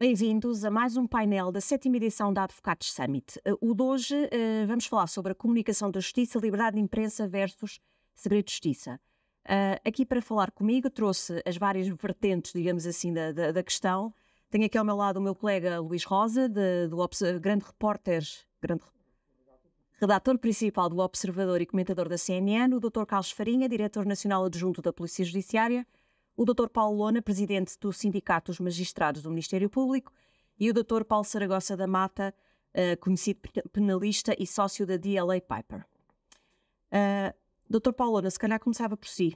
Bem-vindos a mais um painel da 7ª edição da Advocates Summit. O de hoje vamos falar sobre a comunicação da justiça, liberdade de imprensa versus segredo de justiça. Aqui para falar comigo trouxe as várias vertentes, digamos assim, da questão. Tenho aqui ao meu lado o meu colega Luís Rosa, grande redator principal do Observador e comentador da CNN, o Dr. Carlos Farinha, diretor nacional adjunto da Polícia Judiciária, o Dr. Paulo Lona, presidente do Sindicato dos Magistrados do Ministério Público, e o Dr. Paulo Saragossa da Mata, conhecido penalista e sócio da DLA Piper. Dr. Paulo Lona, se calhar começava por si.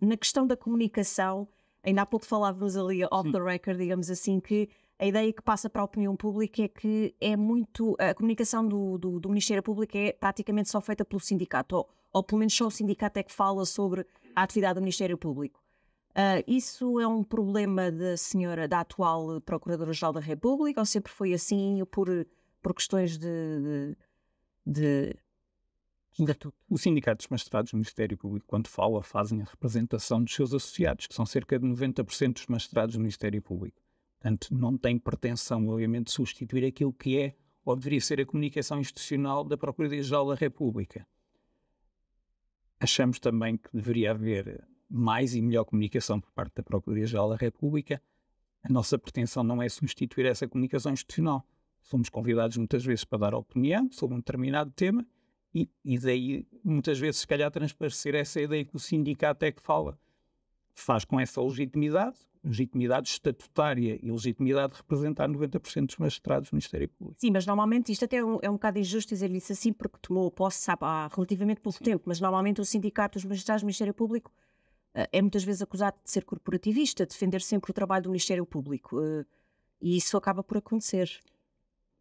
Na questão da comunicação, ainda há pouco falávamos ali off the record, digamos assim, que a ideia que passa para a opinião pública é que a comunicação do Ministério Público é praticamente só feita pelo sindicato, ou pelo menos só o sindicato é que fala sobre a atividade do Ministério Público. Isso é um problema da atual Procuradora-Geral da República, ou sempre foi assim por questões de estatuto? O Sindicato dos Magistrados do Ministério Público, quando fala, fazem a representação dos seus associados, que são cerca de 90% dos magistrados do Ministério Público. Portanto, não tem pretensão, obviamente, de substituir aquilo que é ou deveria ser a comunicação institucional da Procuradoria-Geral da República. Achamos também que deveria haver mais e melhor comunicação por parte da Procuradoria-Geral da República. A nossa pretensão não é substituir essa comunicação institucional. Somos convidados muitas vezes para dar opinião sobre um determinado tema e daí muitas vezes se calhar transparecer essa ideia que o sindicato é que faz com essa legitimidade estatutária e legitimidade de representar 90% dos magistrados do Ministério Público. Sim, mas normalmente isto até é um bocado injusto dizer isso assim, porque tomou posse há relativamente pouco tempo, mas normalmente o Sindicato dos Magistrados do Ministério Público é muitas vezes acusado de ser corporativista, de defender sempre o trabalho do Ministério Público, e isso acaba por acontecer.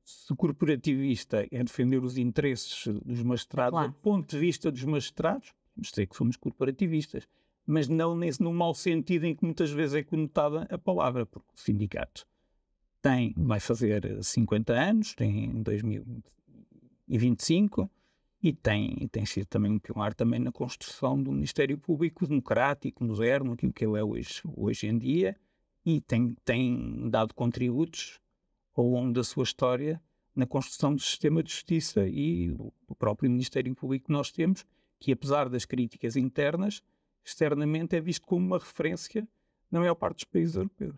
Se corporativista é defender os interesses dos magistrados, claro, do ponto de vista dos magistrados, vamos dizer que somos corporativistas, mas não no mau sentido em que muitas vezes é conotada a palavra, porque o sindicato vai fazer 50 anos, tem em 2025, e tem sido também um pilar também na construção do Ministério Público democrático, moderno, aquilo que ele é hoje em dia, e tem dado contributos ao longo da sua história na construção do sistema de justiça e o próprio Ministério Público que nós temos, que apesar das críticas internas, externamente é visto como uma referência na maior parte dos países europeus.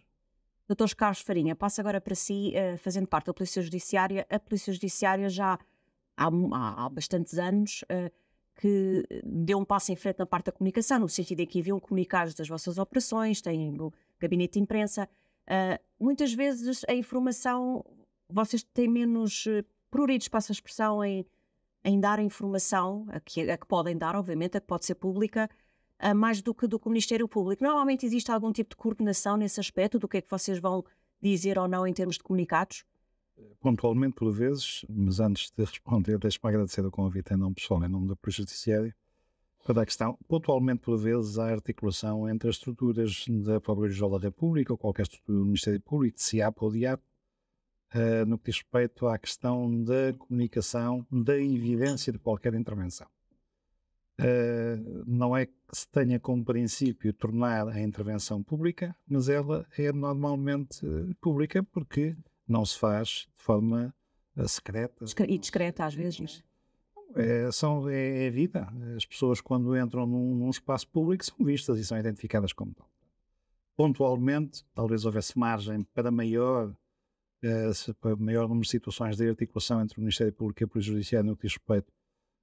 Dr. Carlos Farinha, passo agora para si, fazendo parte da Polícia Judiciária. A Polícia Judiciária já há bastantes anos que deu um passo em frente na parte da comunicação, no sentido em que enviam comunicados das vossas operações, têm o gabinete de imprensa. Muitas vezes a informação, vocês têm menos pruridos, passa a expressão, em dar a informação, a que podem dar, obviamente, a que pode ser pública, mais do que o Ministério Público. Normalmente existe algum tipo de coordenação nesse aspecto, do que é que vocês vão dizer ou não em termos de comunicados? Pontualmente, por vezes, mas antes de responder, deixe-me agradecer o convite em nome pessoal, em nome da Polícia Judiciária, para a questão. Pontualmente, por vezes, há articulação entre as estruturas da Procuradoria-Geral da República ou qualquer estrutura do Ministério Público, de CIAP ou DIAP, no que diz respeito à questão da comunicação, da evidência de qualquer intervenção. Não é que se tenha como princípio tornar a intervenção pública, mas ela é normalmente pública porque não se faz de forma secreta. E discreta às vezes. É a vida. As pessoas quando entram num espaço público são vistas e são identificadas como tal. Pontualmente, talvez houvesse margem para maior número de situações de articulação entre o Ministério Público e a Polícia Judiciária no que diz respeito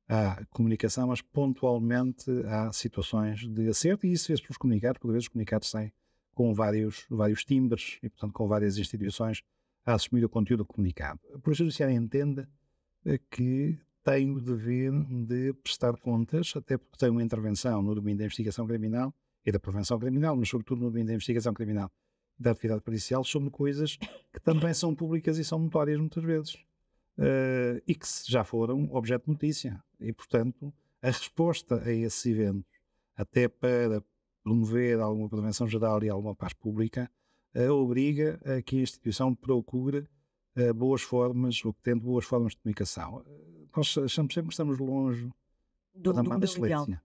à comunicação, mas pontualmente há situações de acerto e isso fez pelos comunicados, por vezes os comunicados saem com vários timbres e, portanto, com várias instituições a assumir o conteúdo comunicado. A Polícia Judiciária entende que tem o dever de prestar contas, até porque tem uma intervenção no domínio da investigação criminal e da prevenção criminal, mas sobretudo no domínio da investigação criminal e da atividade policial, sobre coisas que também são públicas e são notórias muitas vezes. E que já foram objeto de notícia. E, portanto, a resposta a esses eventos, até para promover alguma prevenção geral e alguma paz pública, obriga a que a instituição procure boas formas, ou que tente boas formas de comunicação. Nós achamos sempre que estamos longe do da excelência.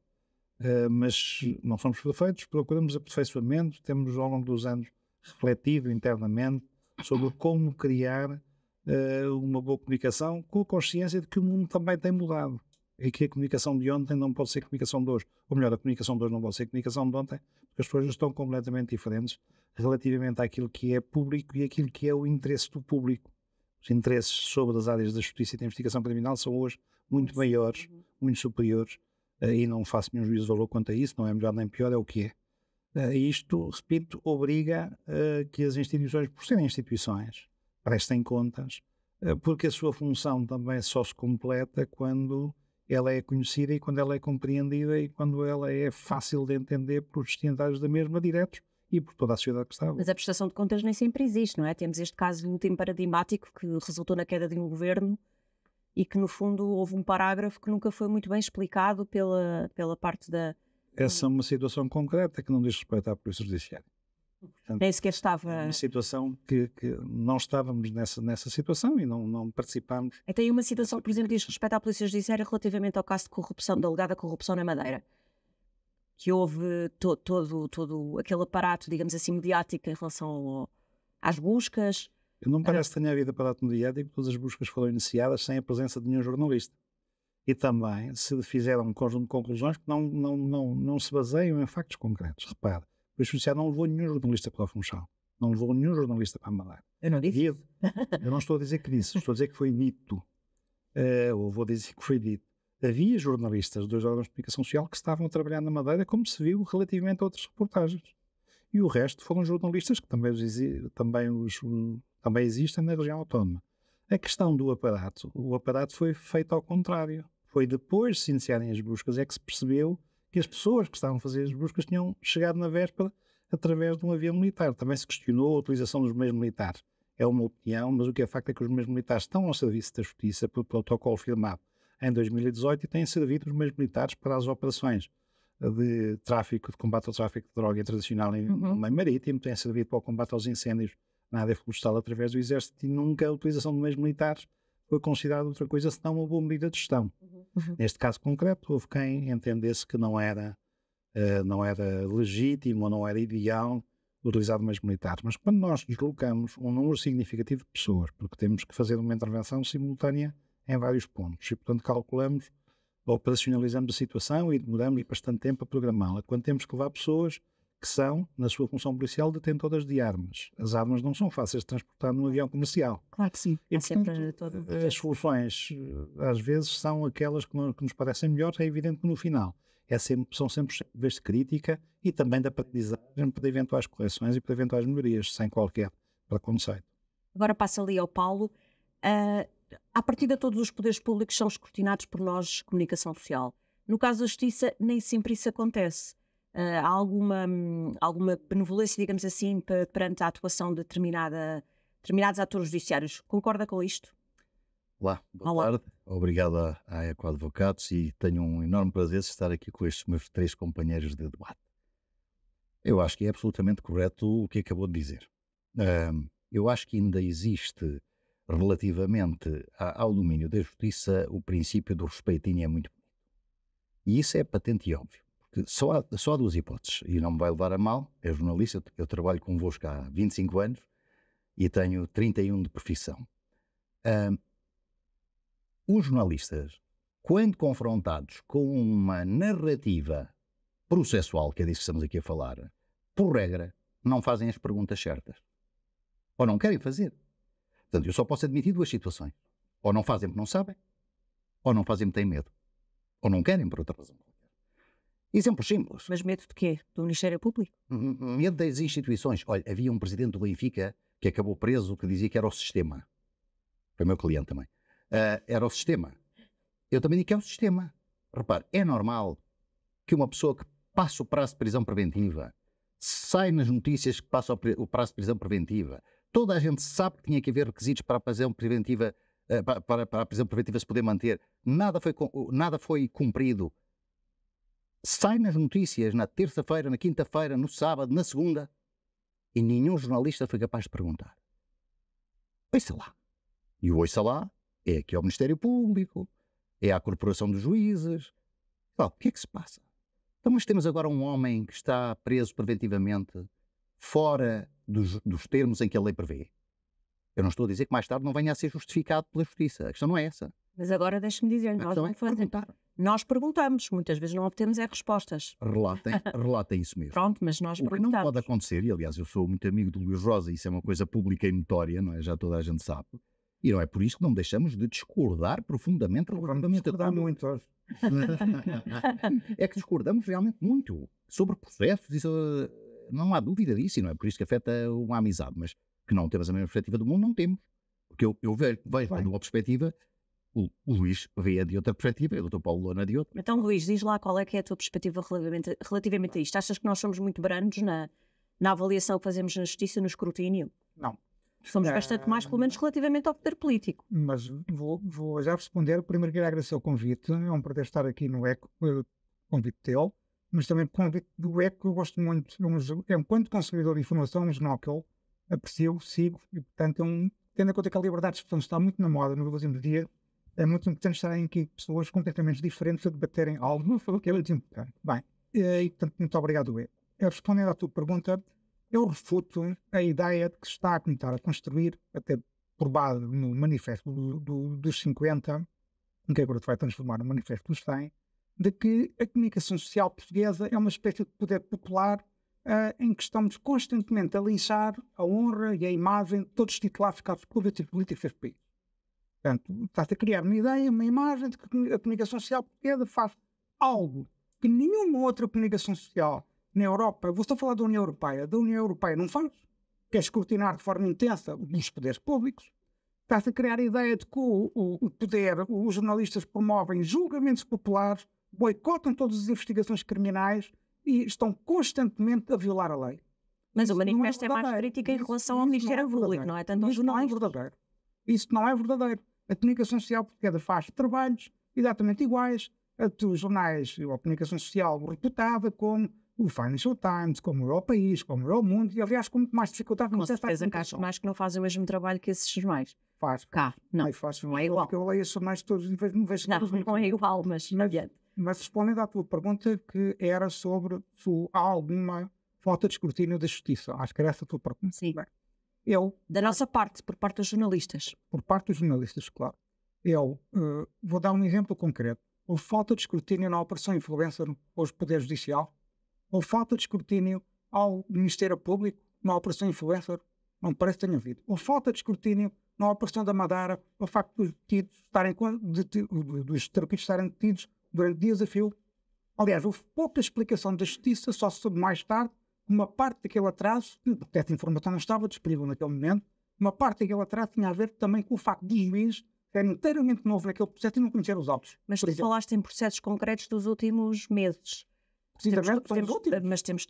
Mas não somos perfeitos, procuramos aperfeiçoamento, temos ao longo dos anos refletido internamente sobre como criar uma boa comunicação, com a consciência de que o mundo também tem mudado e que a comunicação de ontem não pode ser comunicação de hoje. Ou melhor, a comunicação de hoje não pode ser comunicação de ontem, porque as coisas estão completamente diferentes relativamente àquilo que é público e aquilo que é o interesse do público. Os interesses sobre as áreas da justiça e da investigação criminal são hoje muito maiores, muito superiores, e não faço nenhum juízo de valor quanto a isso, não é melhor nem pior, é o que é. Isto, repito, obriga que as instituições, por serem instituições, prestem contas, porque a sua função também só se completa quando ela é conhecida e quando ela é compreendida e quando ela é fácil de entender pelos destinatários da mesma, diretos, e por toda a sociedade que está. Mas a prestação de contas nem sempre existe, não é? Temos este caso último paradigmático que resultou na queda de um governo e que, no fundo, houve um parágrafo que nunca foi muito bem explicado pela parte da... Essa é uma situação concreta que não diz respeito à Polícia Judiciária. Portanto, Nem sequer estava... uma situação que não estávamos nessa situação e não participámos. Tem uma situação que, por exemplo, diz respeito à Polícia Judiciária relativamente ao caso de corrupção, da alegada corrupção na Madeira. Que houve todo aquele aparato, digamos assim, mediático em relação às buscas. Não me parece que tenha havido aparato mediático, todas as buscas foram iniciadas sem a presença de nenhum jornalista. E também se fizeram um conjunto de conclusões que não se baseiam em factos concretos. Repare, o Polícia Judiciária não levou nenhum jornalista para o Funchal, não levou nenhum jornalista para a Madeira. Eu não disse isso. Eu não estou a dizer que disse, estou a dizer que foi dito. Ou vou dizer que foi dito. Havia jornalistas de 2 órgãos de comunicação social que estavam a trabalhar na Madeira, como se viu relativamente a outras reportagens. E o resto foram jornalistas que também existem na região autónoma. A questão do aparato, o aparato foi feito ao contrário. Foi depois de se iniciarem as buscas é que se percebeu que as pessoas que estavam a fazer as buscas tinham chegado na véspera através de um avião militar. Também se questionou a utilização dos meios militares. É uma opinião, mas o que é facto é que os meios militares estão ao serviço da justiça por protocolo firmado em 2018 e têm servido os meios militares para as operações de combate ao tráfico de droga internacional no meio marítimo, têm servido para o combate aos incêndios na área florestal através do Exército, e nunca a utilização de meios militares foi considerada outra coisa senão uma boa medida de gestão. Neste caso concreto, houve quem entendesse que não era legítimo ou não era ideal utilizar meios militares. Mas quando nós deslocamos um número significativo de pessoas, porque temos que fazer uma intervenção simultânea em vários pontos, e portanto calculamos, operacionalizamos a situação e demoramos bastante tempo a programá-la, quando temos que levar pessoas que são, na sua função policial, detentoras de armas. As armas não são fáceis de transportar num avião comercial. Claro que sim. E, portanto, as soluções, às vezes, são aquelas que nos parecem melhores. É evidente que no final são sempre vez de crítica e também de aprendizagem para eventuais correções e para eventuais melhorias, sem qualquer preconceito. Agora passa ali ao Paulo. À partida, todos os poderes públicos são escrutinados por nós, comunicação social. No caso da Justiça, nem sempre isso acontece. Há alguma benevolência, digamos assim, perante a atuação de determinados atores judiciários. Concorda com isto? Olá, boa tarde. Obrigado à Eco Advocados e tenho um enorme prazer de estar aqui com estes meus 3 companheiros de debate. Eu acho que é absolutamente correto o que acabou de dizer. Eu acho que ainda existe, relativamente ao domínio da justiça, o princípio do respeitinho é muito bonito. E isso é patente e óbvio. Porque só há 2 hipóteses, e não me vai levar a mal, é jornalista, eu trabalho convosco há 25 anos e tenho 31 de profissão. Os jornalistas, quando confrontados com uma narrativa processual, que é disso que estamos aqui a falar, por regra, não fazem as perguntas certas. Ou não querem fazer. Portanto, eu só posso admitir 2 situações. Ou não fazem porque não sabem, ou não fazem porque têm medo. Ou não querem por outra razão. Exemplos simples. Mas medo de quê? Do Ministério Público? Medo das instituições. Olha, havia um presidente do Benfica que acabou preso, que dizia que era o sistema. Foi meu cliente também. Era o sistema. Eu também digo que é o sistema. Repare, é normal que uma pessoa que passa o prazo de prisão preventiva, sai nas notícias que passa o prazo de prisão preventiva, toda a gente sabe que tinha que haver requisitos para a prisão preventiva, para a prisão preventiva se poder manter, nada foi cumprido. Sai nas notícias na terça-feira, na quinta-feira, no sábado, na segunda, e nenhum jornalista foi capaz de perguntar. Ouça lá. E o ouça lá é aqui ao Ministério Público, é à Corporação dos Juízes. O que é que se passa? Então, mas temos agora um homem que está preso preventivamente fora dos termos em que a lei prevê. Eu não estou a dizer que mais tarde não venha a ser justificado pela justiça. A questão não é essa. Mas agora deixe-me dizer, A nós questão não é fazemos. perguntar. Nós perguntamos, muitas vezes não obtemos respostas. Relatem isso mesmo. Pronto, mas nós O que não perguntamos. pode acontecer, e aliás eu sou muito amigo do Luís Rosa, isso é uma coisa pública e notória, não é? Já toda a gente sabe. E não é por isso que não deixamos de discordar profundamente relativamente a tudo. muito hoje. É que discordamos realmente muito sobre processos, isso, não há dúvida disso, e não é por isso que afeta uma amizade, mas que não temos a mesma perspectiva do mundo, não temos. Porque eu vejo de uma perspectiva, o Luís vê de outra perspectiva, o Dr. Paulo Lona de outra. Então, Luís, diz lá qual é que é a tua perspectiva relativamente a isto. Achas que nós somos muito brandos na avaliação que fazemos na justiça, no escrutínio? Não. Somos bastante mais, pelo menos, relativamente ao poder político. Mas vou já responder. Primeiro queria agradecer o convite. É um prazer estar aqui no ECO, o convite dele, mas também o convite do ECO. Eu gosto muito. Enquanto consumidor de informação, um jornal que eu aprecio, sigo, e portanto, tendo em conta que a liberdade de expressão está muito na moda nos últimos dias, é muito importante estarem aqui pessoas completamente diferentes a debaterem algo que é muito importante. Bem, e portanto, muito obrigado, ECO. Respondendo à tua pergunta, eu refuto a ideia de que se está a tentar a construir, até por base no manifesto dos 50, que agora se vai transformar no manifesto dos 100, de que a comunicação social portuguesa é uma espécie de poder popular em que estamos constantemente a linchar a honra e a imagem de todos os titulares ficados públicos e políticos deste país. Portanto, está-se a criar uma ideia, uma imagem de que a comunicação social portuguesa faz algo que nenhuma outra comunicação social na Europa, vou só falar da União Europeia não faz, que é escrutinar de forma intensa os poderes públicos. Está-se a criar a ideia de que o poder, os jornalistas promovem julgamentos populares, boicotam todas as investigações criminais e estão constantemente a violar a lei. Mas Isso o não manifesto é mais verdadeiro. crítica em Isso relação ao não Ministério Público, verdadeiro. não é tanto ao Isso não é jornalista. verdadeiro. Isso não é verdadeiro. A comunicação social portuguesa faz trabalhos exatamente iguais a dos jornais ou a comunicação social reputada como o Financial Times, como o País, como o Mundo, e aliás com muito mais dificuldade. Com certeza que acho mais que não fazem o mesmo trabalho que esses jornais. Faz. Cá, não. Não é igual. Porque eu leio esses jornais todos e vejo Não é igual, mas Mas respondendo à tua pergunta, que era sobre se há alguma falta de escrutínio da justiça. Acho que era essa a tua pergunta. Sim. Bem, da nossa parte, por parte dos jornalistas. por parte dos jornalistas, claro. Vou dar um exemplo concreto. Houve falta de escrutínio na Operação Influencer aos Poder Judicial. Houve falta de escrutínio ao Ministério Público na Operação Influencer. Não me parece que tenha havido. Houve falta de escrutínio na Operação da Madeira, o facto dos terapeutas estarem detidos durante dias a fio. Aliás, houve pouca explicação da justiça, só se soube mais tarde, uma parte daquele atraso, porque essa informação não estava disponível naquele momento, uma parte daquele atraso tinha a ver também com o facto de juiz ser inteiramente novo naquele processo e não conhecer os autos. Mas tu falaste em processos concretos dos últimos meses. Mas temos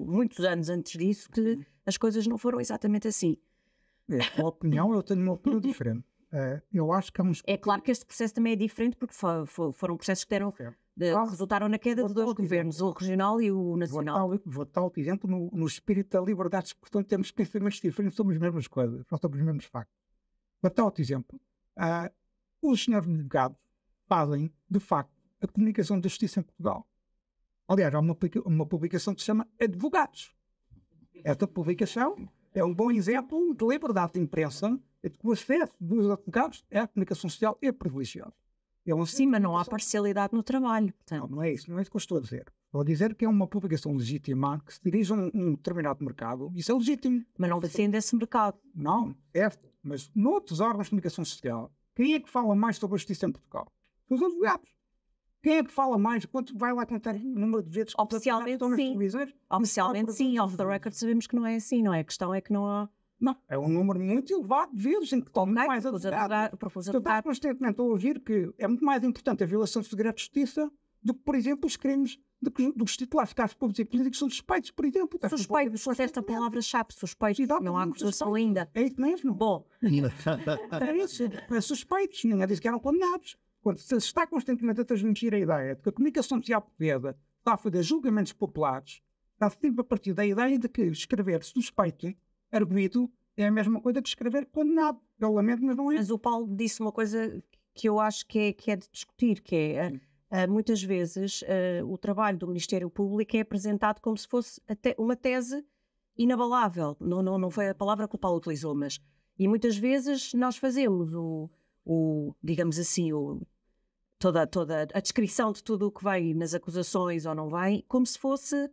muitos anos antes disso que as coisas não foram exatamente assim. Eu tenho uma opinião diferente. Eu acho que há uns... É claro que este processo também é diferente porque foram processos que resultaram na queda de dois governos, o regional e o nacional. Vou dar outro exemplo no espírito da liberdade, portanto temos pensamentos diferentes sobre as mesmas coisas, não sobre os mesmos factos. Vou dar outro exemplo. Os senhores advogados fazem, de facto, a comunicação da justiça em Portugal. Aliás, há uma publicação que se chama Advogados. Esta publicação é um bom exemplo de liberdade de imprensa, de que o acesso dos advogados à comunicação social é privilegiado. Sim, mas não há parcialidade no trabalho. Portanto. Não é isso que eu estou a dizer. Estou a dizer que é uma publicação legítima, que se dirige a um determinado mercado, isso é legítimo. Mas não defende esse mercado. Não, certo. Mas noutros órgãos de comunicação social, quem é que fala mais sobre a justiça em Portugal? Os advogados. Quem é que fala mais? Quanto vai lá contar o número de vezes? Oficialmente sim. Oficialmente sim. Off the record sabemos que não é assim, não é? A questão é que não há... Não, é um número muito elevado de vezes em que estão mais advogados. Tu estás constantemente a ouvir que é muito mais importante a violação do segredo de justiça do que, por exemplo, os crimes dos titulares de cargos públicos e políticos são suspeitos, por exemplo. Suspeitos, esta palavra-chave, suspeitos, não há acusação ainda. É isso mesmo. Bom. É isso, é suspeitos, ninguém disse que eram condenados. Quando se está constantemente a transmitir a ideia de que a comunicação social portuguesa está a fazer julgamentos populares, está sempre a partir da ideia de que escrever suspeito, arguido, é a mesma coisa que escrever condenado. Eu lamento, mas não é. Mas o Paulo disse uma coisa que eu acho que é de discutir, que é, muitas vezes, o trabalho do Ministério Público é apresentado como se fosse uma tese inabalável. Não foi a palavra que o Paulo utilizou, mas... E muitas vezes nós fazemos digamos assim, toda a descrição de tudo o que vem nas acusações ou não vem, como se fosse...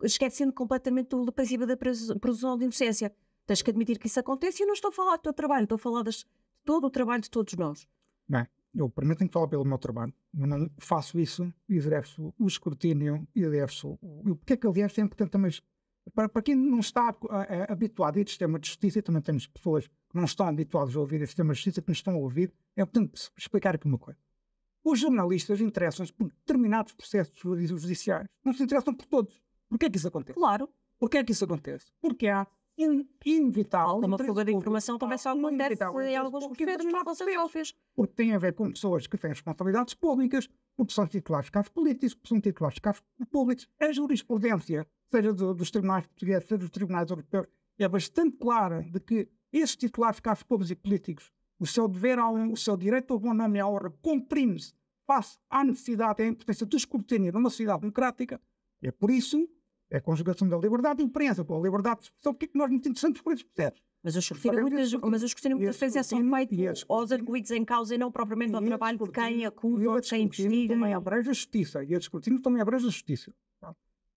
Esquecendo completamente do princípio da presunção de inocência. Tens que admitir que isso acontece e eu não estou a falar do teu trabalho, estou a falar de todo o trabalho de todos nós. Bem, eu permitem-me falar pelo meu trabalho, mas não faço isso e exerço o escrutínio e exerço porque é que aliás é importante também para quem não está habituado a este sistema de justiça, e também temos pessoas que não estão habituadas a ouvir este sistema de justiça, que nos estão a ouvir, é importante explicar aqui uma coisa. Os jornalistas interessam-se por determinados processos judiciais, não se interessam por todos. Porquê é que isso acontece? Claro. Porquê é que isso acontece? Porque há inevitável... Uma fuga de informação também só acontece em alguns processos. Porque tem a ver com pessoas que têm responsabilidades públicas, porque são titulares de cargos políticos, porque são titulares de cargos públicos. A jurisprudência, seja dos tribunais portugueses, seja dos tribunais europeus, é bastante clara de que esses titulares de cargos públicos e políticos, o seu dever, o seu direito ao bom nome e à honra comprime-se face à necessidade e à importância do escrutínio numa sociedade democrática. É por isso, é a conjugação da liberdade de imprensa com a liberdade de expressão, porque é que nós nos interessamos por esses processos. Mas o escrutínio muitas vezes é só feito aos arguidos em causa e não propriamente ao trabalho de quem acusa ou de quem investiga. Também abrange a justiça, e esse escrutínio também abrange a justiça.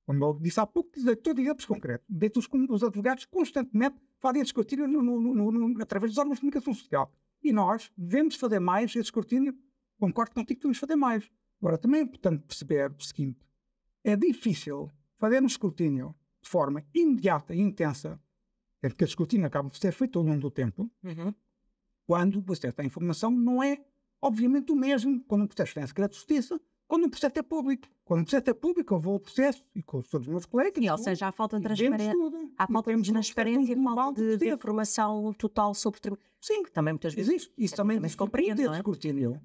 Como eu disse há pouco, estou a exemplos concretos. Os advogados constantemente fazem esse escrutínio através dos órgãos de comunicação social. E nós devemos fazer mais esse escrutínio. Concordo contigo que devemos fazer mais. Agora, também é importante perceber o seguinte. É difícil fazer um escrutínio de forma imediata e intensa, porque o escrutínio acaba de ser feito ao longo do tempo, quando o acesso à informação não é, obviamente, o mesmo quando um processo tem segredo de justiça, quando um processo é público. Quando um processo é público, eu vou ao processo e com todos os meus colegas... Sim, ou seja, há falta de transparência, e falta de informação total sobre o tribunal. Sim, que também muitas vezes... Isso também se compreende, não é? Escrutínio.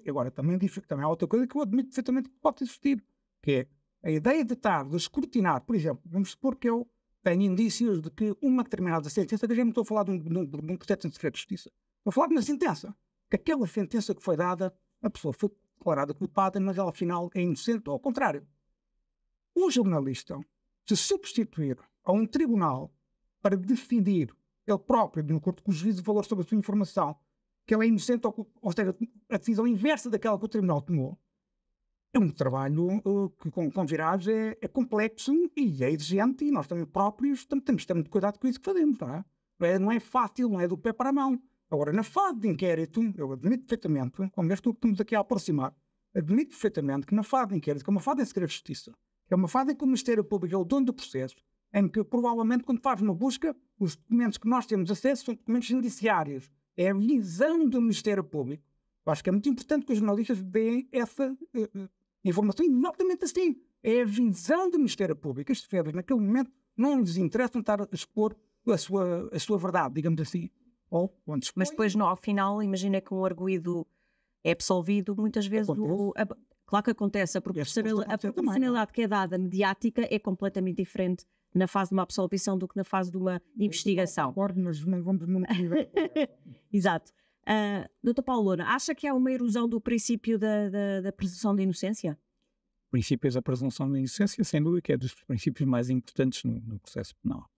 Agora, também há outra coisa que eu admito perfeitamente que pode existir, que é a ideia de escrutinar, por exemplo, vamos supor que eu tenho indícios de que uma determinada sentença, que eu já não estou a falar de um processo de segredo de justiça, estou a falar de uma sentença, que aquela sentença que foi dada, a pessoa foi declarada culpada, mas ela afinal é inocente, ou ao contrário. O jornalista se substituir a um tribunal para decidir ele próprio, de acordo com o juízo de valor sobre a sua informação, que ele é inocente, ou seja, a decisão inversa daquela que o tribunal tomou, é um trabalho que, com virados, é complexo e é exigente, e nós também próprios temos que ter muito cuidado com isso que fazemos, não é? Não é fácil, não é do pé para a mão. Agora, na fase de inquérito, eu admito perfeitamente, como vês tu que estamos aqui a aproximar, admito perfeitamente que na fase de inquérito, que é uma fase de segredo de justiça, que é uma fase em que o Ministério Público é o dono do processo, em que provavelmente quando faz uma busca, os documentos que nós temos acesso são documentos judiciários. É a visão do Ministério Público. Eu acho que é muito importante que os jornalistas deem essa informação exatamente assim. É a visão do Ministério Público. As defesas, naquele momento, não lhes interessa estar a expor a sua verdade, digamos assim. Mas depois, ao final, imagina que um arguido é absolvido, muitas vezes... Claro que acontece, a proporcionalidade que é dada mediática é completamente diferente na fase de uma absolvição do que na fase de uma investigação. Mas não vamos... Exato. Dr. Paulo Loura, acha que há uma erosão do princípio da presunção de inocência? Princípios da presunção de inocência, sem dúvida, que é dos princípios mais importantes no processo penal.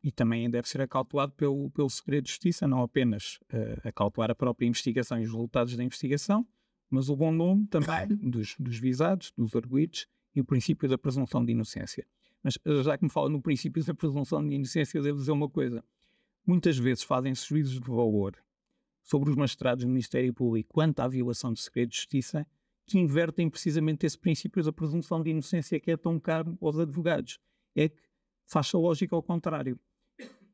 E também deve ser acautelado pelo segredo de justiça, não apenas acautelar a própria investigação e os resultados da investigação, mas o bom nome também dos visados, dos arguidos, e o princípio da presunção de inocência. Mas já que me fala no princípio da presunção de inocência, eu devo dizer uma coisa. Muitas vezes fazem-se juízos de valor sobre os magistrados do Ministério Público quanto à violação do segredo de justiça, que invertem precisamente esse princípio da presunção de inocência que é tão caro aos advogados. É que faz-se a lógica ao contrário.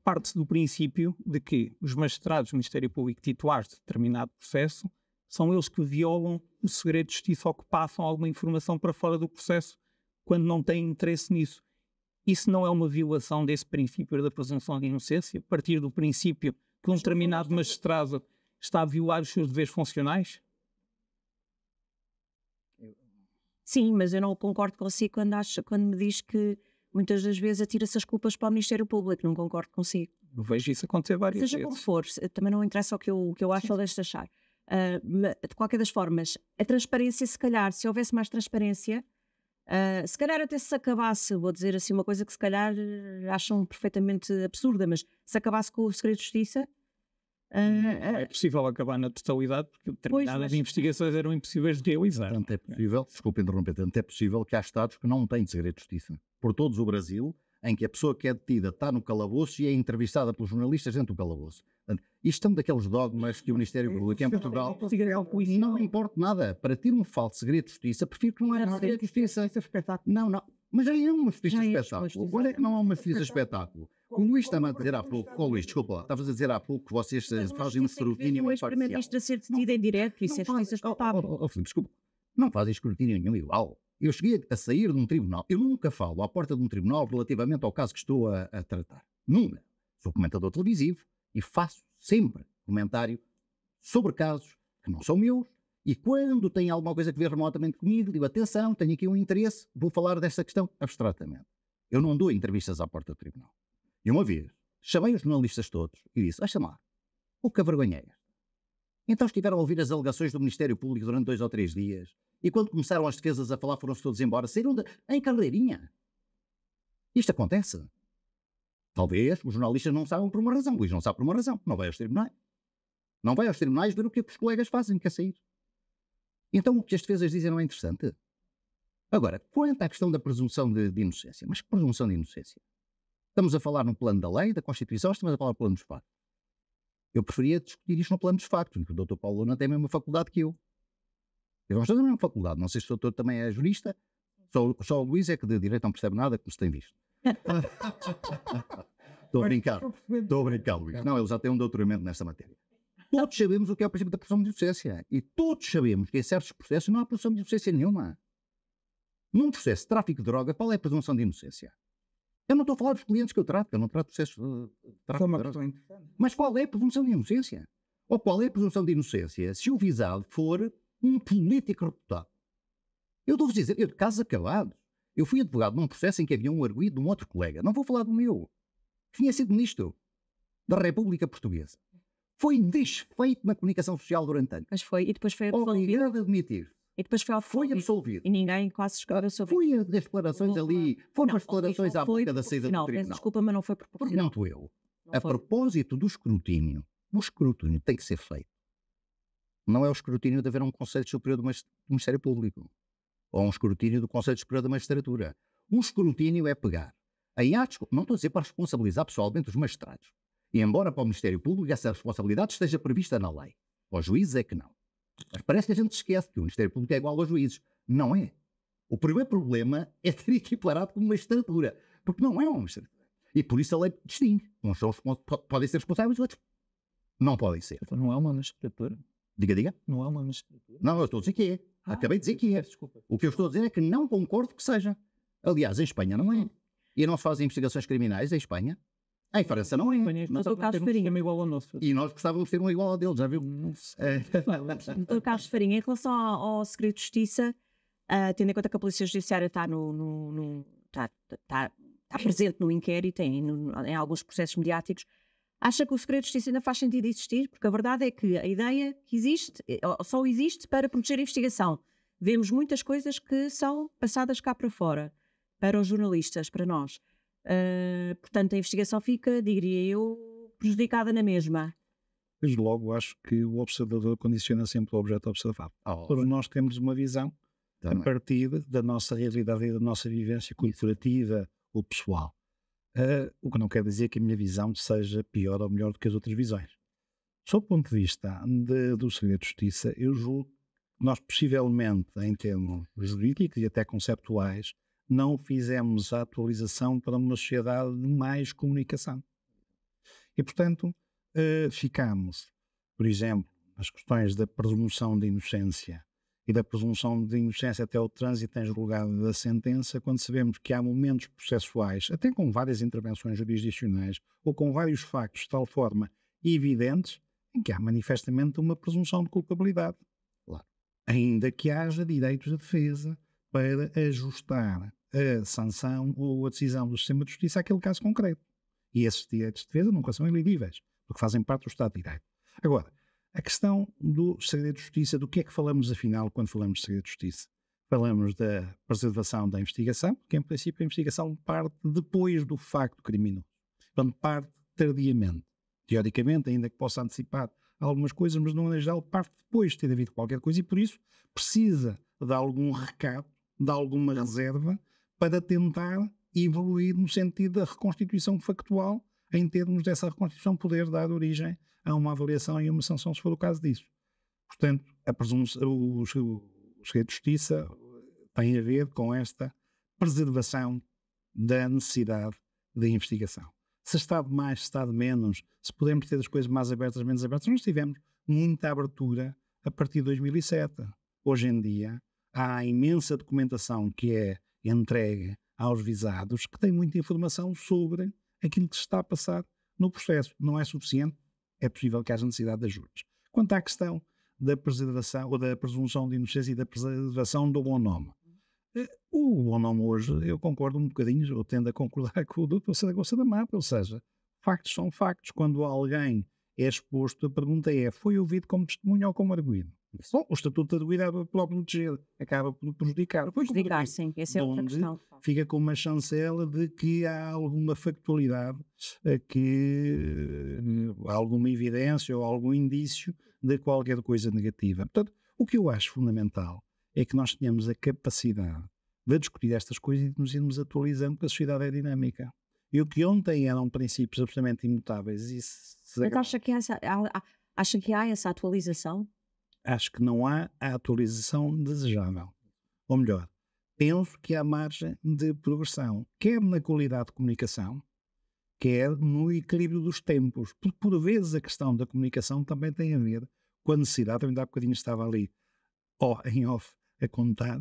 Parte-se do princípio de que os magistrados do Ministério Público titulares de determinado processo são eles que violam o segredo de justiça ou que passam alguma informação para fora do processo quando não têm interesse nisso. Isso não é uma violação desse princípio da presunção de inocência? A partir do princípio que um determinado magistrado está a violar os seus deveres funcionais? Sim, mas eu não concordo consigo quando me diz que muitas das vezes atira-se as culpas para o Ministério Público. Não concordo consigo. Eu vejo isso acontecer várias vezes. Seja como for, também não interessa o que eu acho ou deixo de achar. De qualquer das formas, a transparência, se calhar, se houvesse mais transparência, Se calhar até se acabasse, vou dizer assim uma coisa que se calhar acham perfeitamente absurda, mas se acabasse com o segredo de justiça, É possível acabar na totalidade, porque determinadas mas- investigações eram impossíveis de realizar. Tanto é possível, desculpe interromper, tanto é possível que há Estados que não têm segredo de justiça. Por todos o Brasil, em que a pessoa que é detida está no calabouço e é entrevistada pelos jornalistas dentro do calabouço. Portanto, isto é um daqueles dogmas que o Ministério Público em Portugal não importa nada. Para ter um falso segredo de justiça, prefiro que não haja segredo de justiça. Não, não. Mas já é uma justiça Já é espetáculo. justiça. Agora é que não há uma justiça espetáculo. O Luís está-me a dizer há pouco, Luís, desculpa lá, estavas a dizer há pouco que vocês fazem um escrutínio o imparcial. ex-primeiro-ministro a ser detido em direto, isso é justiça espetáculo. Filipe, desculpa. Não fazem escrutínio nenhum igual. Eu cheguei a sair de um tribunal. Eu nunca falo à porta de um tribunal relativamente ao caso que estou a tratar. Nunca. Sou comentador televisivo e faço sempre comentário sobre casos que não são meus. E quando tem alguma coisa que ver remotamente comigo, digo, atenção, tenho aqui um interesse, vou falar desta questão abstratamente. Eu não dou entrevistas à porta do tribunal. E uma vez, chamei os jornalistas todos e disse, deixa-me lá, o que a vergonha é esta? Então estiveram a ouvir as alegações do Ministério Público durante 2 ou 3 dias e quando começaram as defesas a falar foram-se todos embora, saíram em carreirinha. Isto acontece. Talvez os jornalistas não saibam por uma razão, o Luís não sabe por uma razão, não vai aos tribunais. Não vai aos tribunais ver o que é que os colegas fazem, quer sair. Então o que as defesas dizem não é interessante. Agora, quanto à questão da presunção de inocência, mas que presunção de inocência? Estamos a falar no plano da lei, da Constituição, ou estamos a falar no plano dos factos? Eu preferia discutir isto no plano dos factos, porque o Dr. Paulo Luna tem a mesma faculdade que eu. Eu não estou na mesma faculdade, não sei se o doutor também é jurista, só o Luís é que de direito não percebe nada, como se tem visto. Estou a brincar, Luís. Não, ele já tem um doutoramento nesta matéria. Todos sabemos o que é o princípio da presunção de inocência. E todos sabemos que em certos processos não há presunção de inocência nenhuma. Num processo de tráfico de droga, qual é a presunção de inocência? Eu não estou a falar dos clientes que eu trato, eu não trato processos de tráfico de droga. Mas qual é a presunção de inocência? Ou qual é a presunção de inocência se o visado for um político reputado? Eu devo dizer, eu de casos acabados, eu fui advogado num processo em que havia um arguido de um outro colega, não vou falar do meu, que tinha sido ministro da República Portuguesa. Foi desfeito na comunicação social durante anos. Mas foi, e depois foi absolvido. Obrigado a admitir. E depois Foi absolvido. E ninguém quase escreveu sobre Foi as declarações ali, foram as declarações à boca da saída do Peço tribunal. desculpa, mas não foi proporcional. Pergunto eu, Não a foi. propósito do escrutínio, o escrutínio tem que ser feito. Não é o escrutínio de haver um Conselho Superior do Ministério Público ou um escrutínio do Conselho Superior da Magistratura. Um escrutínio é pegar em atos, não estou a dizer para responsabilizar pessoalmente os magistrados, e embora para o Ministério Público essa responsabilidade esteja prevista na lei. Aos juízes é que não. Mas parece que a gente se esquece que o Ministério Público é igual aos juízes. Não é. O primeiro problema é ter equiparado como magistratura, porque não é uma magistratura. E por isso a lei distingue. Uns podem ser responsáveis, outros não podem ser. Então não é uma magistratura. Diga. Não é uma magistratura. Não, eu estou a dizer que é. Acabei de dizer que é. Desculpa. O que eu estou a dizer é que não concordo que seja. Aliás, em Espanha não é. E não se fazem investigações criminais em Espanha. Em França não é. Mas o Carlos Farinha. igual ao nosso. E nós gostávamos de ter um igual ao dele, já viu? Doutor Carlos Farinha, em relação ao segredo de justiça, tendo em conta que a Polícia Judiciária está está presente no inquérito, em alguns processos mediáticos, acha que o segredo de justiça ainda faz sentido existir? Porque a verdade é que a ideia que existe, só existe para proteger a investigação. Vemos muitas coisas que são passadas cá para fora, para os jornalistas, para nós. Portanto, a investigação fica, diria eu, prejudicada na mesma. Desde logo, acho que o observador condiciona sempre o objeto observado. Todos nós temos uma visão a partir da nossa realidade e da nossa vivência corporativa ou pessoal. O que não quer dizer que a minha visão seja pior ou melhor do que as outras visões. Sob o ponto de vista do segredo de justiça, eu julgo que nós possivelmente, em termos jurídicos e até conceptuais, não fizemos a atualização para uma sociedade de mais comunicação. E, portanto, ficamos, por exemplo, nas questões da presunção de inocência e da presunção de inocência até o trânsito em julgado da sentença, quando sabemos que há momentos processuais, até com várias intervenções jurisdicionais ou com vários factos de tal forma evidentes, em que há manifestamente uma presunção de culpabilidade. Claro. Ainda que haja direitos de defesa para ajustar a sanção ou a decisão do sistema de justiça àquele caso concreto. E esses direitos de defesa nunca são elegíveis, porque fazem parte do Estado de Direito. Agora, a questão do segredo de justiça, do que é que falamos afinal quando falamos de segredo de justiça? falamos da preservação da investigação, porque em princípio a investigação parte depois do facto criminoso. Portanto, parte tardiamente. Teoricamente, ainda que possa antecipar algumas coisas, mas não, em geral, parte depois de ter havido qualquer coisa e por isso precisa de algum recado, de alguma reserva para tentar evoluir no sentido da reconstituição factual, em termos dessa reconstituição poder dar origem a uma avaliação e uma sanção, se for o caso disso. Portanto, o segredo de justiça tem a ver com esta preservação da necessidade de investigação. Se está de mais, se está de menos, se podemos ter as coisas mais abertas, menos abertas, nós tivemos muita abertura a partir de 2007. Hoje em dia, há imensa documentação que é entregue aos visados que tem muita informação sobre aquilo que se está a passar no processo. Não é suficiente, é possível que haja necessidade de ajudas. Quanto à questão da preservação ou da presunção de inocência e da preservação do bom nome. O bom nome hoje, eu concordo um bocadinho, eu tendo a concordar com o Dr. Saragossa da Mata, ou seja, factos são factos. Quando alguém é exposto, a pergunta é, foi ouvido como testemunha ou como arguido? Só o estatuto de arguido acaba por proteger, acaba por prejudicar. Prejudicar, sim, essa é outra questão. Fica com uma chancela de que há alguma factualidade, que há alguma evidência ou algum indício de qualquer coisa negativa. Portanto, o que eu acho fundamental é que nós tenhamos a capacidade de discutir estas coisas e de nos irmos atualizando, porque a sociedade é dinâmica. E o que ontem eram princípios absolutamente imutáveis... Mas acha que há essa atualização? Acho que não há a atualização desejável. Ou melhor, penso que há margem de progressão, quer na qualidade de comunicação, quer no equilíbrio dos tempos. Porque, por vezes, a questão da comunicação também tem a ver com a necessidade. Também há bocadinho estava ali, em off, a contar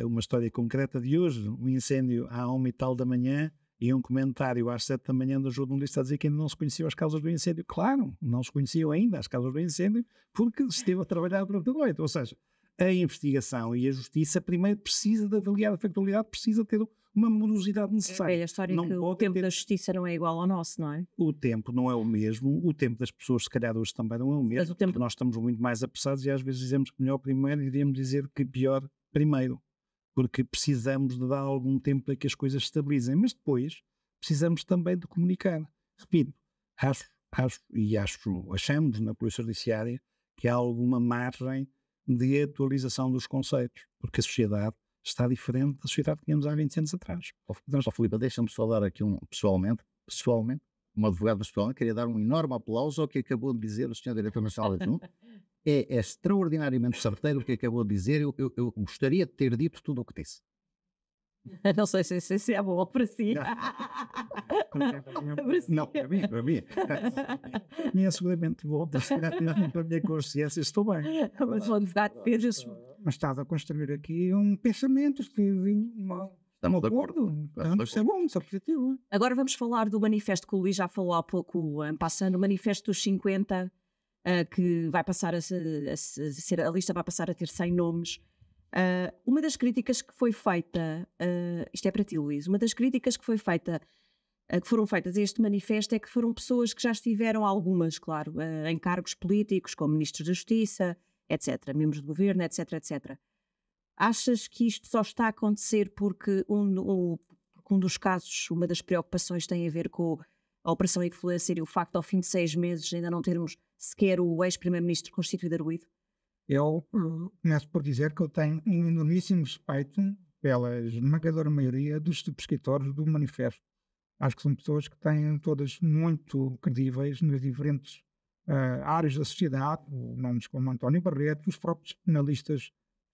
uma história concreta de hoje. Um incêndio à 1h da manhã e um comentário às 7 da manhã do jornalista a dizer que ainda não se conheciam as causas do incêndio. Claro, não se conheciam ainda as causas do incêndio porque se esteve a trabalhar durante a noite. Ou seja, a investigação e a justiça primeiro precisa de avaliar a factualidade, precisa ter uma morosidade necessária. É a história não que o tempo da justiça não é igual ao nosso, não é? O tempo não é o mesmo, o tempo das pessoas se calhar hoje também não é o mesmo, mas o tempo... nós estamos muito mais apressados e às vezes dizemos que melhor primeiro e iríamos dizer que pior primeiro, porque precisamos de dar algum tempo para que as coisas se estabilizem, mas depois precisamos também de comunicar. Repito, achamos na Polícia Judiciária que há alguma margem de atualização dos conceitos, porque a sociedade está diferente da sociedade que tínhamos há 20 anos atrás. Filipe, deixa-me só dar aqui pessoalmente, um advogado pessoalmente, queria dar um enorme aplauso ao que acabou de dizer o Sr. Diretor Nacional Adjunto. É extraordinariamente certeiro o que acabou de dizer. Eu gostaria de ter dito tudo o que disse. Não sei se é bom para si. Não, para mim. É seguramente bom. Para a minha consciência estou bem. Mas o advogado fez isso. Mas estás a construir aqui um pensamento, um acordo. Isso é bom, isso é positivo. Agora vamos falar do manifesto que o Luís já falou há pouco, passando o manifesto dos 50, que vai passar a ser, a lista vai passar a ter 100 nomes. Uma das críticas que foi feita, isto é para ti, Luís, uma das críticas que foram feitas a este manifesto é que foram pessoas que já estiveram, algumas, claro, em cargos políticos, como ministros da Justiça, etc., membros do governo, etc., etc. Achas que isto só está a acontecer porque um dos casos, uma das preocupações tem a ver com a Operação Influencer e o facto de, ao fim de 6 meses, ainda não termos sequer o ex-primeiro-ministro constituído arguido? Eu começo por dizer que eu tenho um enormíssimo respeito pela esmagadora maioria dos subscritores do manifesto. Acho que são pessoas que têm todas muito credíveis nas diferentes áreas da sociedade, nomes como António Barreto, os próprios analistas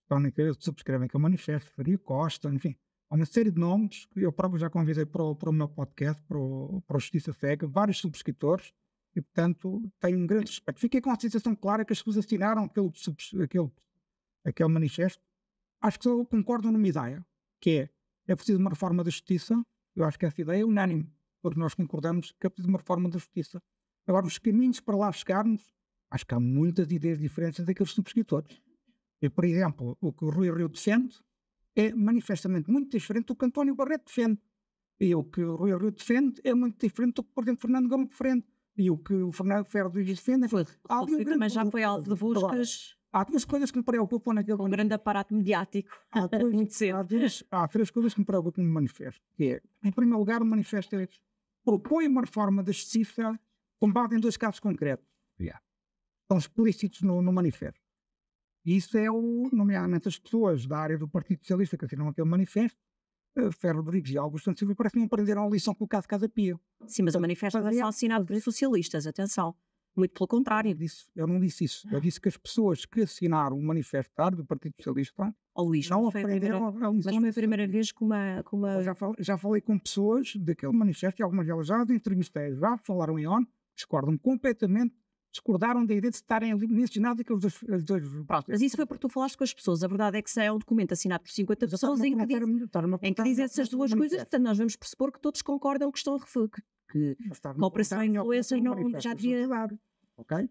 que subscrevem que é o manifesto, Faria Costa, enfim, há uma série de nomes que eu próprio já convidei para o meu podcast, para o Justiça Cega, vários subscritores, e portanto tenho um grande respeito. Fiquei com a sensação clara que as pessoas assinaram aquele manifesto. Acho que só concordam numa ideia, que é preciso uma reforma da justiça. Eu acho que essa ideia é unânime, porque nós concordamos que é preciso uma reforma da justiça. Agora, os caminhos para lá chegarmos, acho que há muitas ideias diferentes daqueles subscritores. E, por exemplo, o que o Rui Rio defende é manifestamente muito diferente do que António Barreto defende. E o que o Rui Rio defende é muito diferente do que o presidente Fernando Gomes defende. E o que o Fernando Ferro Luís defende é... Também já foi alvo de buscas. há duas coisas que me preocupam naquele Um grande aparato mediático. Muito cedo. Há três coisas que me preocupam no manifesto. Que é, em primeiro lugar, o manifesto propõe uma reforma da justiça com base em 2 casos concretos. Estão explícitos no manifesto. E isso é, nomeadamente, as pessoas da área do Partido Socialista que assinam aquele manifesto, Ferro Rodrigues e Augusto Santos Silva, parece que não aprenderam a lição com o caso Casa Pia. Sim, mas o manifesto não é só assinado por socialistas, atenção. Muito pelo contrário. Eu não disse isso. Eu disse que as pessoas que assinaram o manifesto do Partido Socialista Luís, não aprenderam a lição. Mas foi a primeira vez que uma... Já falei com pessoas daquele manifesto e algumas delas já entrevistei, já falaram em ONU, discordam completamente, discordaram da ideia de estarem mencionados aqueles dois. Mas isso foi porque tu falaste com as pessoas. A verdade é que é um documento assinado por 50 pessoas em que dizem essas duas coisas. Portanto, nós vamos pressupor que todos concordam que estão a que a operação de influências não já devia dar. Ok?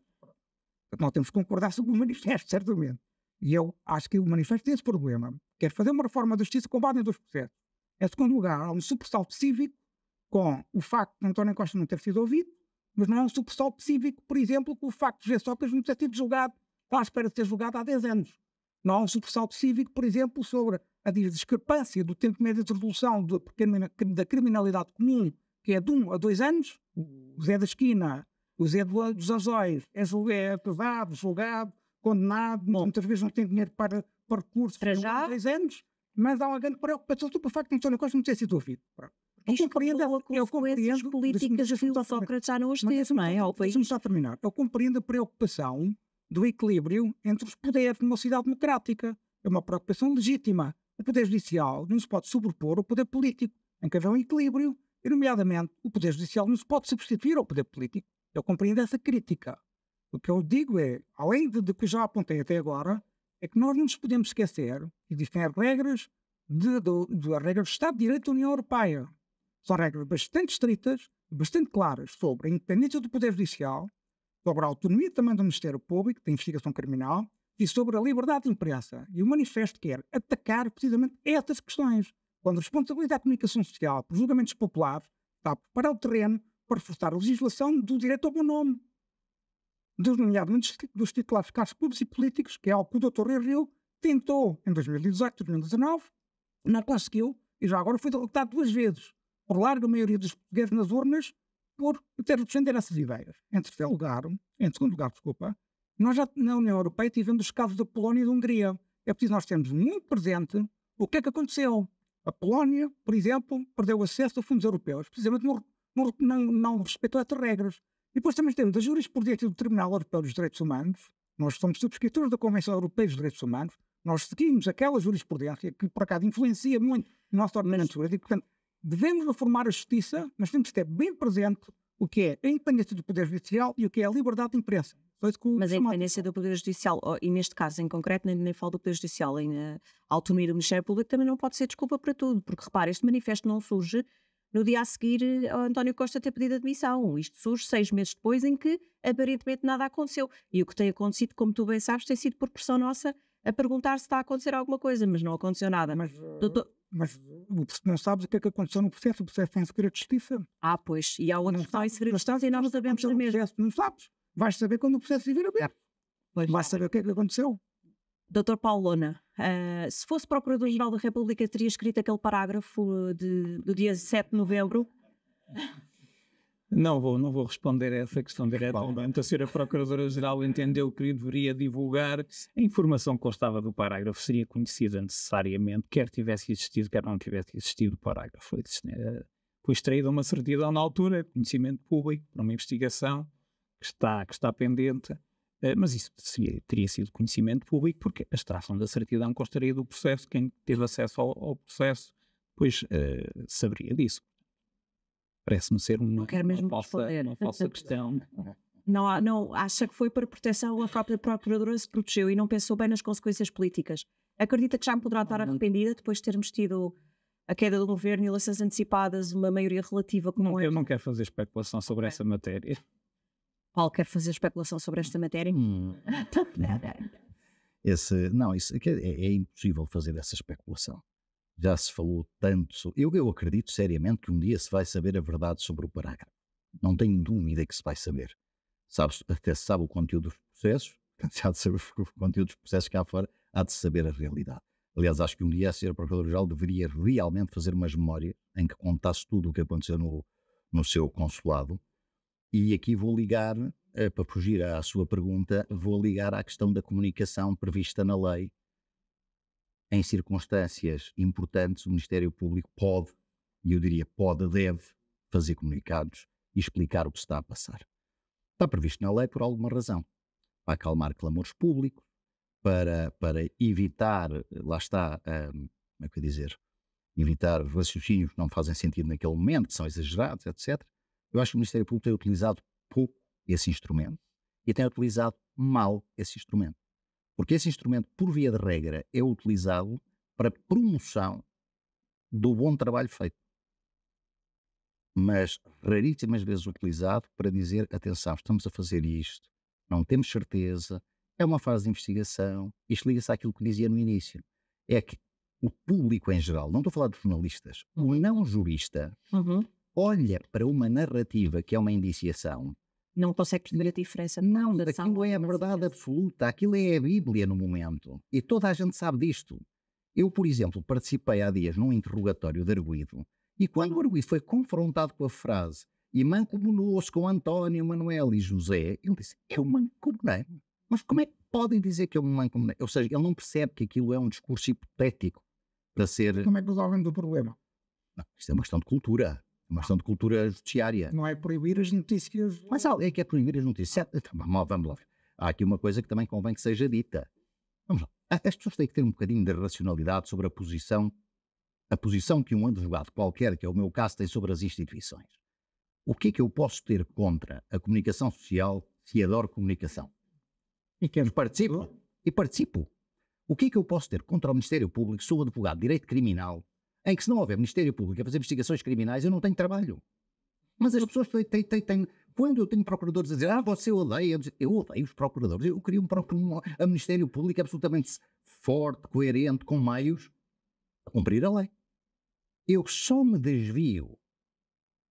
Nós temos que concordar sobre o manifesto, certamente. E eu acho que o manifesto tem esse problema. Quer fazer uma reforma da justiça com base em 2 processos. Em segundo lugar, há um sobressalto cívico com o facto de António Costa não ter sido ouvido, mas não é um sobressalto cívico, por exemplo, com o facto de José Sócrates não ter sido julgado, está à espera de ser julgado há 10 anos. Não há um sobressalto cívico, por exemplo, sobre a discrepância do tempo médio de resolução da criminalidade comum, que é de 1 a 2 anos. O Zé da Esquina, o Zé dos Azóis é aprovado, julgado, condenado, muitas vezes não tem dinheiro para recursos para já 2 anos, mas há uma grande preocupação sobre o facto de António Costa não ter sido ouvido. Eu compreendo políticas que o Sócrates já não as teve, não é? Deixa-me só terminar. Eu compreendo a preocupação do equilíbrio entre os poderes numa sociedade democrática. É uma preocupação legítima. O poder judicial não se pode sobrepor ao poder político. Tem que haver um equilíbrio. E, nomeadamente, o poder judicial não se pode substituir ao poder político. Eu compreendo essa crítica. O que eu digo é, além de que já apontei até agora, é que nós não nos podemos esquecer que existem as regras as regras do Estado de Direito da União Europeia. São regras bastante estritas, bastante claras sobre a independência do Poder Judicial, sobre a autonomia também do Ministério Público, da investigação criminal, e sobre a liberdade de imprensa. E o manifesto quer atacar precisamente estas questões, quando responsabiliza a comunicação social por julgamentos populares, está a preparar o terreno para reforçar a legislação do direito ao bom nome, nomeadamente dos titulares de cargos públicos e políticos, que é algo que o Dr. Rui Rio tentou em 2018 e 2019, não conseguiu, e já agora foi derrotado 2 vezes, por larga maioria dos portugueses nas urnas, por ter de defender essas ideias. Em segundo lugar, nós já na União Europeia tivemos os casos da Polónia e da Hungria. É preciso nós termos muito presente o que é que aconteceu. A Polónia, por exemplo, perdeu acesso a fundos europeus, precisamente não respeitou essas regras. E depois também temos a jurisprudência do Tribunal Europeu dos Direitos Humanos. Nós somos subscritores da Convenção Europeia dos Direitos Humanos. Nós seguimos aquela jurisprudência que, por acaso, influencia muito o nosso ordenamento jurídico. Portanto, devemos reformar a justiça, mas temos que ter bem presente o que é a independência do Poder Judicial e o que é a liberdade de imprensa. Mas a independência do Poder Judicial, e neste caso em concreto, nem falo do Poder Judicial, a autonomia do Ministério Público também não pode ser desculpa para tudo, porque repara, este manifesto não surge no dia a seguir a António Costa ter pedido admissão. Isto surge 6 meses depois em que aparentemente nada aconteceu. E o que tem acontecido, como tu bem sabes, tem sido por pressão nossa a perguntar se está a acontecer alguma coisa, mas não aconteceu nada. Mas não sabes o que é que aconteceu no processo? O processo tem em segredo de justiça. Pois, e há outros que estão em segredo de justiça e nós não sabemos mesmo. Não sabes. Vais saber quando o processo estiver aberto. Vais saber o que é que aconteceu. Dr. Paulo Lona, se fosse Procurador-Geral da República, teria escrito aquele parágrafo do dia 7 de novembro? Não vou responder a essa questão diretamente. A senhora Procuradora-Geral entendeu que deveria divulgar a informação que constava do parágrafo, seria conhecida necessariamente, quer tivesse existido, quer não tivesse existido o parágrafo. Foi extraída uma certidão na altura, conhecimento público, para uma investigação que está pendente, mas isso teria sido conhecimento público, porque a extração da certidão constaria do processo. Quem teve acesso ao processo, pois saberia disso. Parece-me ser uma falsa questão. Não, acha que foi para proteção, a própria Procuradora se protegeu e não pensou bem nas consequências políticas. Acredita que já me poderá estar arrependida depois de termos tido a queda do governo, eleições antecipadas, uma maioria relativa como eu não quero fazer especulação sobre essa matéria. Paulo quer fazer especulação sobre esta matéria? Isso é impossível fazer essa especulação. Já se falou tanto. Eu acredito seriamente que um dia se vai saber a verdade sobre o parágrafo. Não tenho dúvida que se vai saber. Até se sabe o conteúdo dos processos, Portanto, há de saber os conteúdos, processos cá fora, há de saber a realidade. Aliás, acho que um dia a Sr. Procurador-Geral deveria realmente fazer umas memórias em que contasse tudo o que aconteceu no seu consulado. E aqui vou ligar, para fugir à sua pergunta, vou ligar à questão da comunicação prevista na lei. Em circunstâncias importantes, o Ministério Público pode, e eu diria pode, deve, fazer comunicados e explicar o que se está a passar. Está previsto na lei por alguma razão. Para acalmar clamores públicos, para evitar, lá está, como é que eu dizer, evitar raciocínios que não fazem sentido naquele momento, que são exagerados, etc. Eu acho que o Ministério Público tem utilizado pouco esse instrumento e tem utilizado mal esse instrumento. Porque esse instrumento, por via de regra, é utilizado para promoção do bom trabalho feito. Mas raríssimas vezes utilizado para dizer, atenção, estamos a fazer isto, não temos certeza, é uma fase de investigação. Isto liga-se àquilo que dizia no início. É que o público em geral, não estou a falar dos jornalistas, o não jurista olha para uma narrativa que é uma indiciação. Não consegue perceber a diferença. Não, aquilo é a verdade absoluta, aquilo é a Bíblia no momento. E toda a gente sabe disto. Eu, por exemplo, participei há dias num interrogatório de arguido, e quando o arguido foi confrontado com a frase "e mancomunou-se com António, Manuel e José", ele disse: "Eu mancomunei". Mas como é que podem dizer que eu me mancomunei? Ou seja, ele não percebe que aquilo é um discurso hipotético para ser... Como é que resolvem do problema? Não, isto é uma questão de cultura. É uma questão de cultura judiciária. Não é proibir as notícias. Mas é que é proibir as notícias. Vamos lá. Há aqui uma coisa que também convém que seja dita. Vamos lá. As pessoas têm que ter um bocadinho de racionalidade sobre a posição que um advogado qualquer, que é o meu caso, tem sobre as instituições. O que é que eu posso ter contra a comunicação social se adoro comunicação? E quem participo. O que é que eu posso ter contra o Ministério Público? Sou advogado de direito criminal, em que se não houver Ministério Público a fazer investigações criminais, eu não tenho trabalho. Mas as pessoas têm... Quando eu tenho procuradores a dizer, você odeia... Eu odeio os procuradores. Eu queria um Ministério Público absolutamente forte, coerente, com meios a cumprir a lei. Eu só me desvio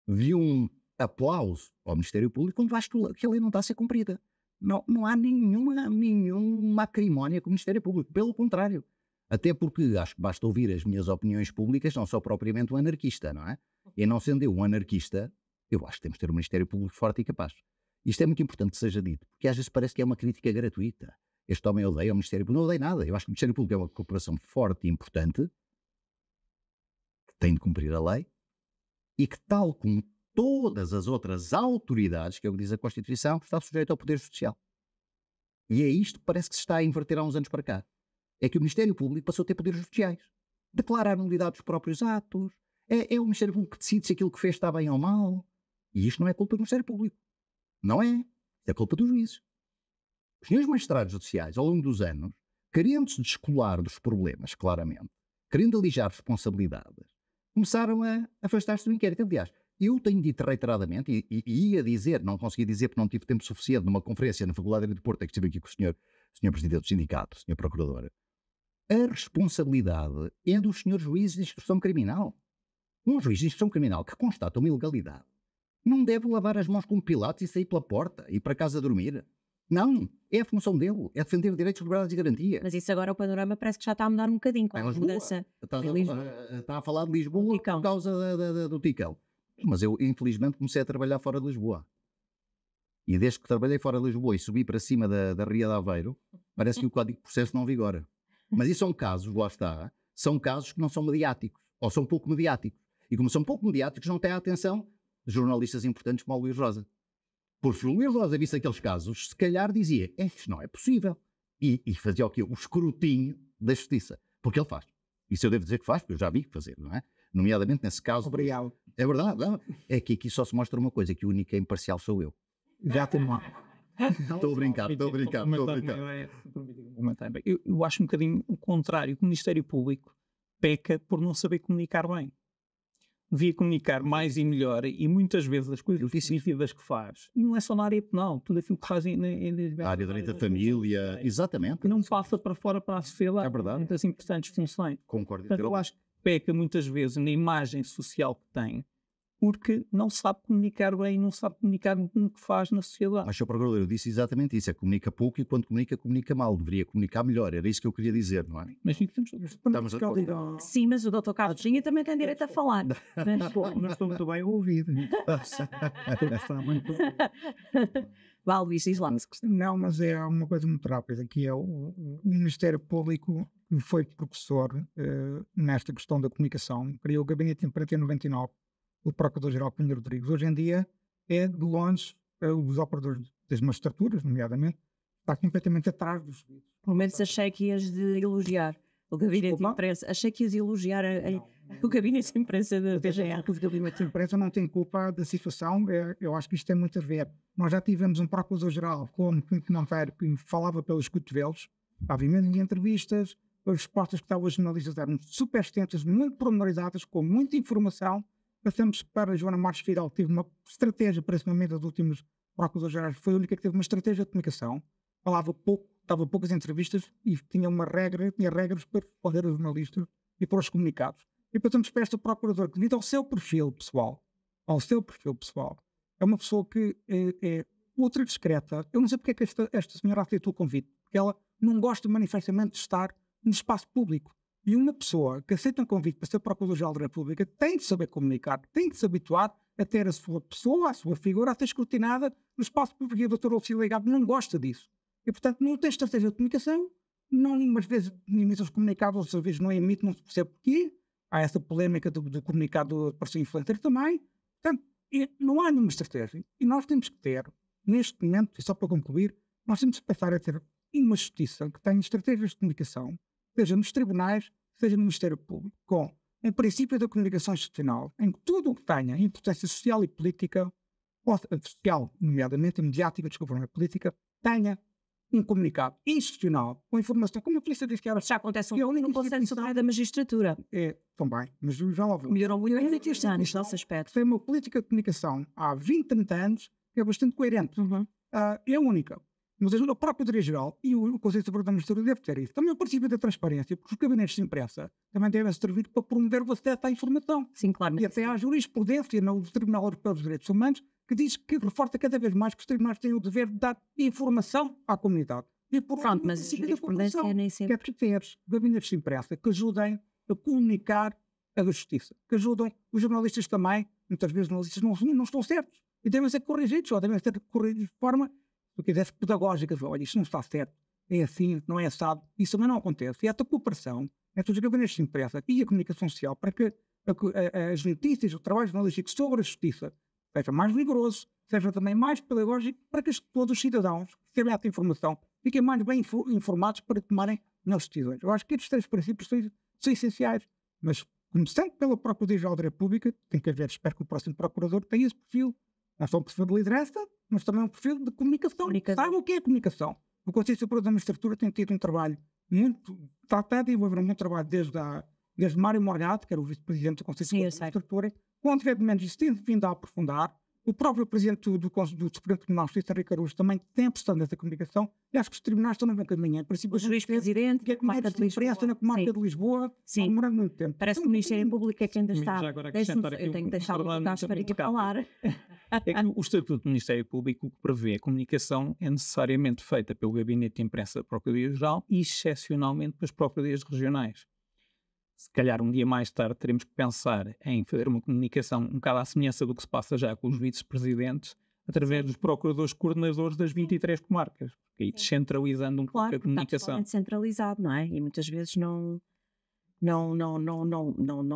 de um aplauso ao Ministério Público quando acho que a lei não está a ser cumprida. Não há nenhuma acrimónia com o Ministério Público. Pelo contrário. Até porque acho que basta ouvir as minhas opiniões públicas, não sou propriamente um anarquista, não é? E não sendo eu um anarquista, eu acho que temos de ter um Ministério Público forte e capaz. Isto é muito importante que seja dito, porque às vezes parece que é uma crítica gratuita. Este homem odeia o Ministério Público. Não odeia nada. Eu acho que o Ministério Público é uma corporação forte e importante, que tem de cumprir a lei, e que, tal como todas as outras autoridades, que é o que diz a Constituição, está sujeito ao Poder Judicial. E é isto que parece que se está a inverter há uns anos para cá. É que o Ministério Público passou a ter poderes judiciais. Declara a nulidade dos próprios atos. É o Ministério Público que decide se aquilo que fez está bem ou mal. E isto não é culpa do Ministério Público. Não é. É culpa dos juízes. Os senhores magistrados judiciais, ao longo dos anos, querendo se descolar dos problemas, claramente, querendo alijar responsabilidades, começaram a afastar-se do inquérito. Aliás, eu tenho dito reiteradamente, e ia dizer, não consegui dizer porque não tive tempo suficiente, numa conferência na Faculdade de Porto, que estive aqui com o senhor Presidente do Sindicato, o senhor Procurador, a responsabilidade é dos senhores juízes de instrução criminal. Um juiz de instrução criminal que constata uma ilegalidade não deve lavar as mãos como Pilatos e sair pela porta e ir para casa dormir. Não, é a função dele, é defender direitos, liberdades e garantias. Mas isso agora o panorama parece que já está a mudar um bocadinho com a mudança. Está a falar de Lisboa por causa do Ticão. Mas eu, infelizmente, comecei a trabalhar fora de Lisboa. E desde que trabalhei fora de Lisboa e subi para cima da Ria de Aveiro, parece que o Código de Processo não vigora. Mas isso são casos, lá está, são casos que não são mediáticos, ou são pouco mediáticos. E como são pouco mediáticos, não têm a atenção de jornalistas importantes como o Luís Rosa. Porque se o Luís Rosa visse aqueles casos, se calhar dizia, isto não é possível. E fazia o quê? O escrutínio da justiça. Porque ele faz. Isso eu devo dizer que faz, porque eu já vi fazer, não é? Nomeadamente nesse caso. Obrigado. É verdade, não? É que aqui só se mostra uma coisa, que o único imparcial sou eu. Já tem uma. Estou a brincar. Eu acho um bocadinho o contrário, que o Ministério Público peca por não saber comunicar bem. Devia comunicar mais e melhor, e muitas vezes as coisas difíceis que faz, e não é só na área penal, tudo aquilo que faz na área de direito da família, exatamente. E não passa para fora para a sociedade. É verdade. Muitas importantes funções. Concordo. Portanto, eu acho que peca muitas vezes na imagem social que tem, porque não sabe comunicar bem, não sabe comunicar o que faz na sociedade. Mas, Sr. Procurador, eu disse exatamente isso. Comunica pouco e quando comunica, comunica mal. Deveria comunicar melhor. Era isso que eu queria dizer, não é? Mas Estamos de que eu acordo. digo, Sim, mas o Dr. Carlos Vinha também tem direito a falar. Não estou muito bem ouvido. está muito... Vá, Luís, diz lá. Não, mas é uma coisa muito rápida, que é o Ministério Público, que foi professor nesta questão da comunicação, criou o Gabinete de Imprensa em 99, o Procurador-Geral Pinheiro Rodrigues. Hoje em dia é, de longe, os operadores das magistraturas, nomeadamente, está completamente atrás dos serviços. Pelo menos achei que ias de elogiar o gabinete de imprensa. Achei que ias elogiar o gabinete de imprensa da PGR. Os gabinetes de imprensa não têm culpa da situação. Eu acho que isto tem muito a ver. Nós já tivemos um Procurador-Geral que não era, que falava pelos cotovelos, obviamente em entrevistas, as respostas que estavam os jornalistas eram super extensas, muito pormenorizadas, com muita informação. Passamos para a Joana Marques Fidel, que teve uma estratégia, parece-me, dos últimos Procuradores-Gerais, foi a única que teve uma estratégia de comunicação, falava pouco, dava poucas entrevistas e tinha regras para responder aos jornalistas e para os comunicados. E passamos para esta Procurador, que devido ao seu perfil pessoal, é uma pessoa que é ultra discreta. Eu não sei porque é que esta senhora aceitou o convite, porque ela não gosta manifestamente de estar no espaço público. E uma pessoa que aceita um convite para ser Procurador-Geral da República tem de saber comunicar, tem de se habituar a ter a sua pessoa, a sua figura, a ser escrutinada no espaço público. E o Dr. Oficílio Legado não gosta disso. E, portanto, não tem estratégia de comunicação, não, umas vezes emite os comunicados, outras vezes não emite, não se percebe porquê. Há essa polémica do comunicado de parecer influencer também. Portanto, não há nenhuma estratégia. E nós temos que ter, neste momento, e só para concluir, nós temos que passar a ter uma justiça que tenha estratégias de comunicação, seja nos tribunais, seja no Ministério Público, com em princípio da comunicação institucional, em que tudo o que tenha importância social e política, social, nomeadamente, e mediática, desculpa, não é política, tenha um comunicado institucional, com informação, como a polícia diz que era. Já acontece no Conselho Supremo da Magistratura. É, também, mas já lá vou. Melhorou muito estes anos, nesse aspecto. Tem uma política de comunicação há 20, 30 anos que é bastante coerente. É única. Mas o próprio Diretor-Geral e o Conselho Superior da Magistratura deve ter isso. Também o princípio da transparência, porque os gabinetes de imprensa também devem servir para promover o acesso à informação. Sim, claro. E até há jurisprudência no Tribunal Europeu dos Direitos Humanos que diz que reforça cada vez mais que os tribunais têm o dever de dar informação à comunidade. E por pronto, mas a jurisprudência é nem sempre. Que é ter gabinetes de imprensa que ajudem a comunicar a justiça, que ajudem os jornalistas também. Muitas vezes os jornalistas não estão certos e devem ser corrigidos, ou devem ser corrigidos de forma, se quiser, pedagógica. Olha, isto não está certo, é assim, não é assado. Isso também não acontece. E esta cooperação entre os gabinetes de imprensa e a comunicação social para que as notícias, o trabalho jornalístico sobre a justiça seja mais rigoroso, seja também mais pedagógico, para que todos os cidadãos que recebem essa informação fiquem mais bem informados para tomarem melhores decisões. Eu acho que estes três princípios são essenciais, mas começando pela Procuradoria-Geral da República, tem que haver, espero que o próximo Procurador tenha esse perfil, não só um perfil de liderança, mas também um perfil de comunicação. Sabe o que é comunicação? O Conselho Superior da Magistratura tem tido um trabalho muito, está a desenvolver um trabalho desde Mário Morgado, que era o vice-presidente do Conselho Superior da Magistratura, quando realmente isso tem vindo a aprofundar. O próprio presidente do Supremo Tribunal de Justiça, Henrique Araújo, também tem apostado nessa comunicação. E acho que os tribunais estão na mesma caminha. O juiz-presidente, que é comarca de Lisboa, na comarca de Lisboa, sim, demorando muito tempo. Parece que o Ministério Público é quem ainda está. Eu tenho que deixar o Carlos Farinha falar. É que o Estatuto do Ministério Público que prevê a comunicação é necessariamente feita pelo Gabinete de Imprensa da Procuradoria-Geral e, excepcionalmente, pelas Procuradorias Regionais. Se calhar um dia mais tarde teremos que pensar em fazer uma comunicação um bocado à semelhança do que se passa já com os vice-presidentes, através dos procuradores coordenadores das 23 comarcas, e descentralizando um pouco a comunicação. Está totalmente centralizado, não é? E muitas vezes não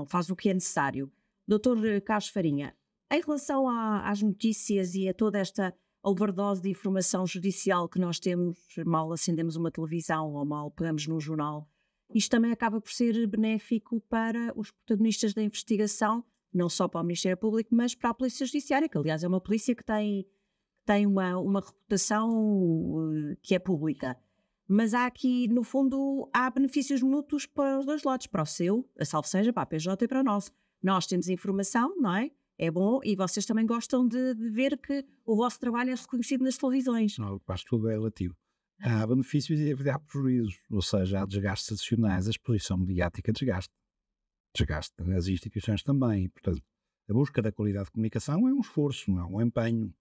faz o que é necessário. Dr. Carlos Farinha, em relação às notícias e a toda esta overdose de informação judicial que nós temos, mal acendemos uma televisão ou mal pegamos num jornal, isto também acaba por ser benéfico para os protagonistas da investigação, não só para o Ministério Público, mas para a Polícia Judiciária, que aliás é uma polícia que tem uma reputação que é pública. Mas há aqui, no fundo, há benefícios mútuos para os dois lados, para o seu, a salvo seja, para a PJ e para o nosso. Nós temos informação, não é? É bom, e vocês também gostam de ver que o vosso trabalho é reconhecido nas televisões. Não, quase tudo é relativo. Há benefícios e há prejuízos, ou seja, há desgastes adicionais, a exposição mediática desgasta as instituições também, portanto, A busca da qualidade de comunicação é um esforço, não é um empenho.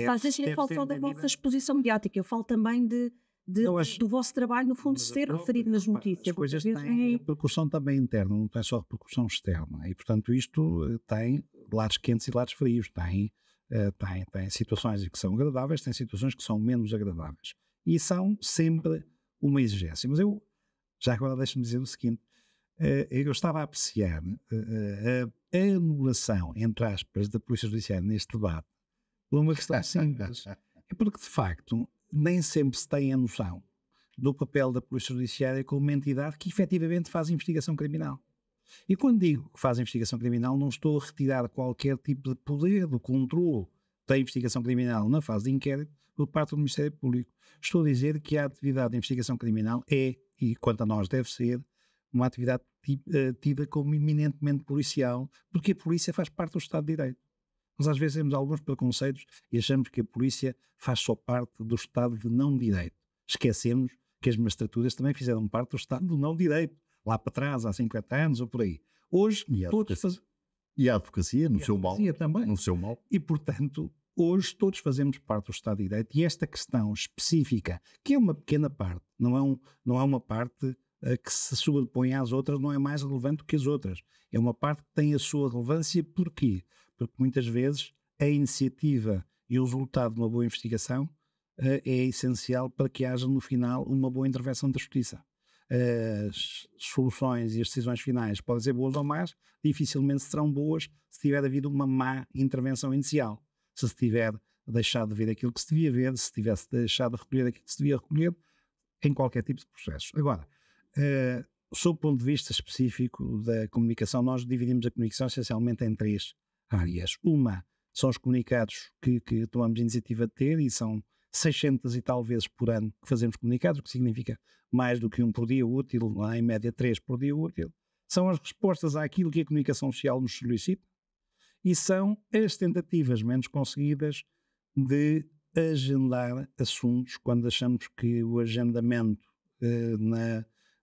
Às vezes nem falo só da vossa exposição mediática, eu falo também do vosso trabalho, no fundo, ser referido nas notícias. As coisas têm é repercussão também interna, não tem só repercussão externa. E, portanto, isto tem lados quentes e lados frios. Tem situações que são agradáveis, tem situações que são menos agradáveis. E são sempre uma exigência. Mas já agora deixe-me dizer o seguinte, eu estava a apreciar a anulação, entre aspas, da Polícia Judiciária neste debate por uma questão simples. É porque, de facto, nem sempre se tem a noção do papel da Polícia Judiciária como uma entidade que efetivamente faz investigação criminal. E quando digo que faz investigação criminal, não estou a retirar qualquer tipo de poder, do controle da investigação criminal na fase de inquérito por parte do Ministério Público. Estou a dizer que a atividade de investigação criminal é, e quanto a nós deve ser, uma atividade tida como eminentemente policial, porque a polícia faz parte do Estado de Direito. Nós às vezes temos alguns preconceitos e achamos que a polícia faz só parte do Estado de não-direito. Esquecemos que as magistraturas também fizeram parte do Estado do não-direito, lá para trás, há 50 anos ou por aí. Hoje, e a advocacia, no seu mal. Também. No seu mal. E, portanto, hoje todos fazemos parte do Estado de Direito e esta questão específica, que é uma pequena parte, não é uma parte que se sobrepõe às outras, não é mais relevante do que as outras. É uma parte que tem a sua relevância. Porquê? Porque muitas vezes a iniciativa e o resultado de uma boa investigação é essencial para que haja no final uma boa intervenção da Justiça. As soluções e as decisões finais podem ser boas ou más, dificilmente serão boas se tiver havido uma má intervenção inicial. Se tiver deixado de ver aquilo que se devia ver, se tivesse deixado de recolher aquilo que se devia recolher, em qualquer tipo de processo. Agora, sob o ponto de vista específico da comunicação, nós dividimos a comunicação essencialmente em 3 áreas. Uma são os comunicados que tomamos iniciativa de ter, e são 600 e tal vezes por ano que fazemos comunicados, o que significa mais do que 1 por dia útil, em média 3 por dia útil. São as respostas àquilo que a comunicação social nos solicita e são as tentativas menos conseguidas de agendar assuntos quando achamos que o agendamento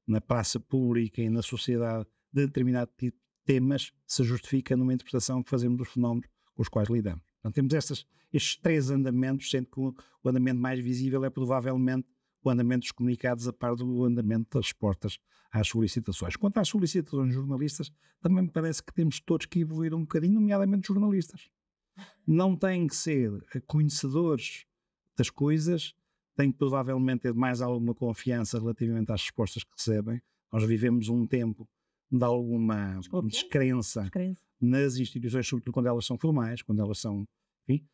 na praça pública e na sociedade de determinado tipo de temas se justifica numa interpretação que fazemos dos fenómenos com os quais lidamos. Portanto, temos estes 3 andamentos, sendo que o andamento mais visível é provavelmente o andamento dos comunicados a par do andamento das respostas às solicitações. Quanto às solicitações de jornalistas, também me parece que temos todos que evoluir um bocadinho, nomeadamente jornalistas. Não têm que ser conhecedores das coisas, têm que provavelmente ter mais alguma confiança relativamente às respostas que recebem. Nós vivemos um tempo de alguma descrença nas instituições, sobretudo quando elas são formais, quando elas são, enfim,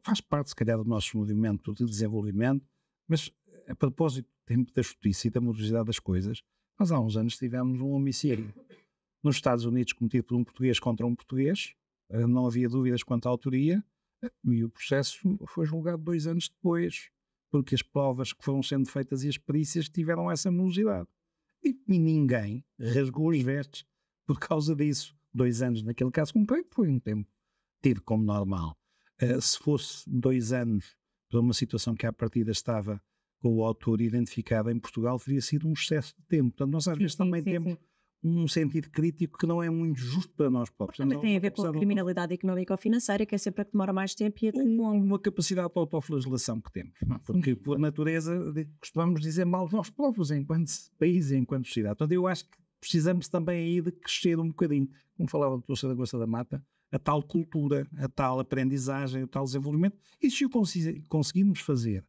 faz parte se calhar do nosso movimento de desenvolvimento, mas a propósito do tempo da justiça e da morosidade das coisas, nós há uns anos tivemos um homicídio nos Estados Unidos cometido por um português contra um português, não havia dúvidas quanto à autoria, e o processo foi julgado 2 anos depois, porque as provas que foram sendo feitas e as perícias tiveram essa morosidade. E ninguém rasgou as vestes por causa disso. 2 anos naquele caso concreto foi um tempo tido como normal. Se fosse 2 anos para uma situação que à partida estava com o autor identificado em Portugal, teria sido um excesso de tempo. Portanto, nós às vezes também temos um sentido crítico que não é muito justo para nós próprios. Também tem a ver com a criminalidade económica ou financeira, que é sempre a que demora mais tempo e uma capacidade de autoflagelação que temos. Porque, por natureza, costumamos dizer mal de nós próprios, enquanto país e enquanto sociedade. Portanto, eu acho que precisamos também aí de crescer um bocadinho. Como falava o Dr. Saragossa da Mata, a tal cultura, a tal aprendizagem, o tal desenvolvimento. E se o conseguirmos fazer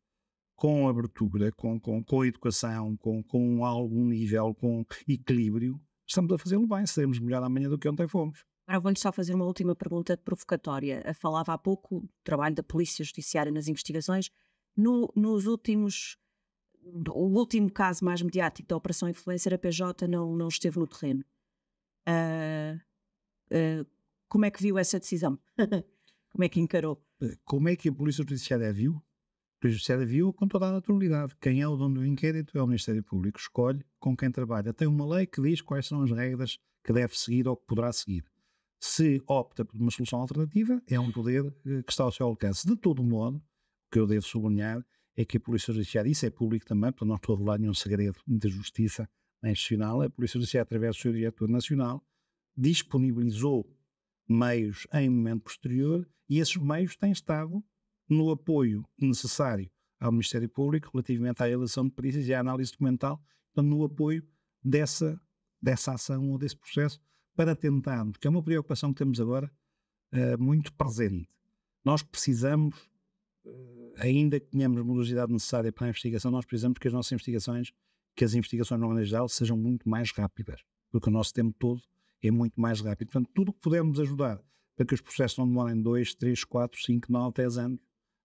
com abertura, com educação, com algum nível, com equilíbrio, estamos a fazê-lo bem, seremos melhor amanhã do que ontem fomos. Agora vou-lhe só fazer uma última pergunta provocatória. Falava há pouco do trabalho da Polícia Judiciária nas investigações. Nos últimos... O último caso mais mediático da Operação Influencer, a PJ não esteve no terreno. Como é que viu essa decisão? Como é que encarou? Como é que a Polícia Judiciária viu? A Polícia Judiciária viu com toda a naturalidade. Quem é o dono do inquérito é o Ministério Público. Escolhe com quem trabalha. Tem uma lei que diz quais são as regras que deve seguir ou que poderá seguir. Se opta por uma solução alternativa, é um poder que está ao seu alcance. De todo modo, o que eu devo sublinhar é que a Polícia Judiciária, isso é público também, para não estou a revelar nenhum segredo da justiça institucional, a Polícia Judiciária, através do seu diretor nacional, disponibilizou meios em momento posterior, e esses meios têm estado no apoio necessário ao Ministério Público relativamente à eleição de perícias e à análise documental, então no apoio dessa ação ou desse processo, para tentarmos, que é uma preocupação que temos agora muito presente. Nós precisamos, ainda que tenhamos a morosidade necessária para a investigação, nós precisamos que as nossas investigações, que as investigações no maneira geral, sejam muito mais rápidas, porque o nosso tempo todo é muito mais rápido. Portanto, tudo o que pudermos ajudar para que os processos não demorem 2, 3, 4, 5, 9, 10 anos,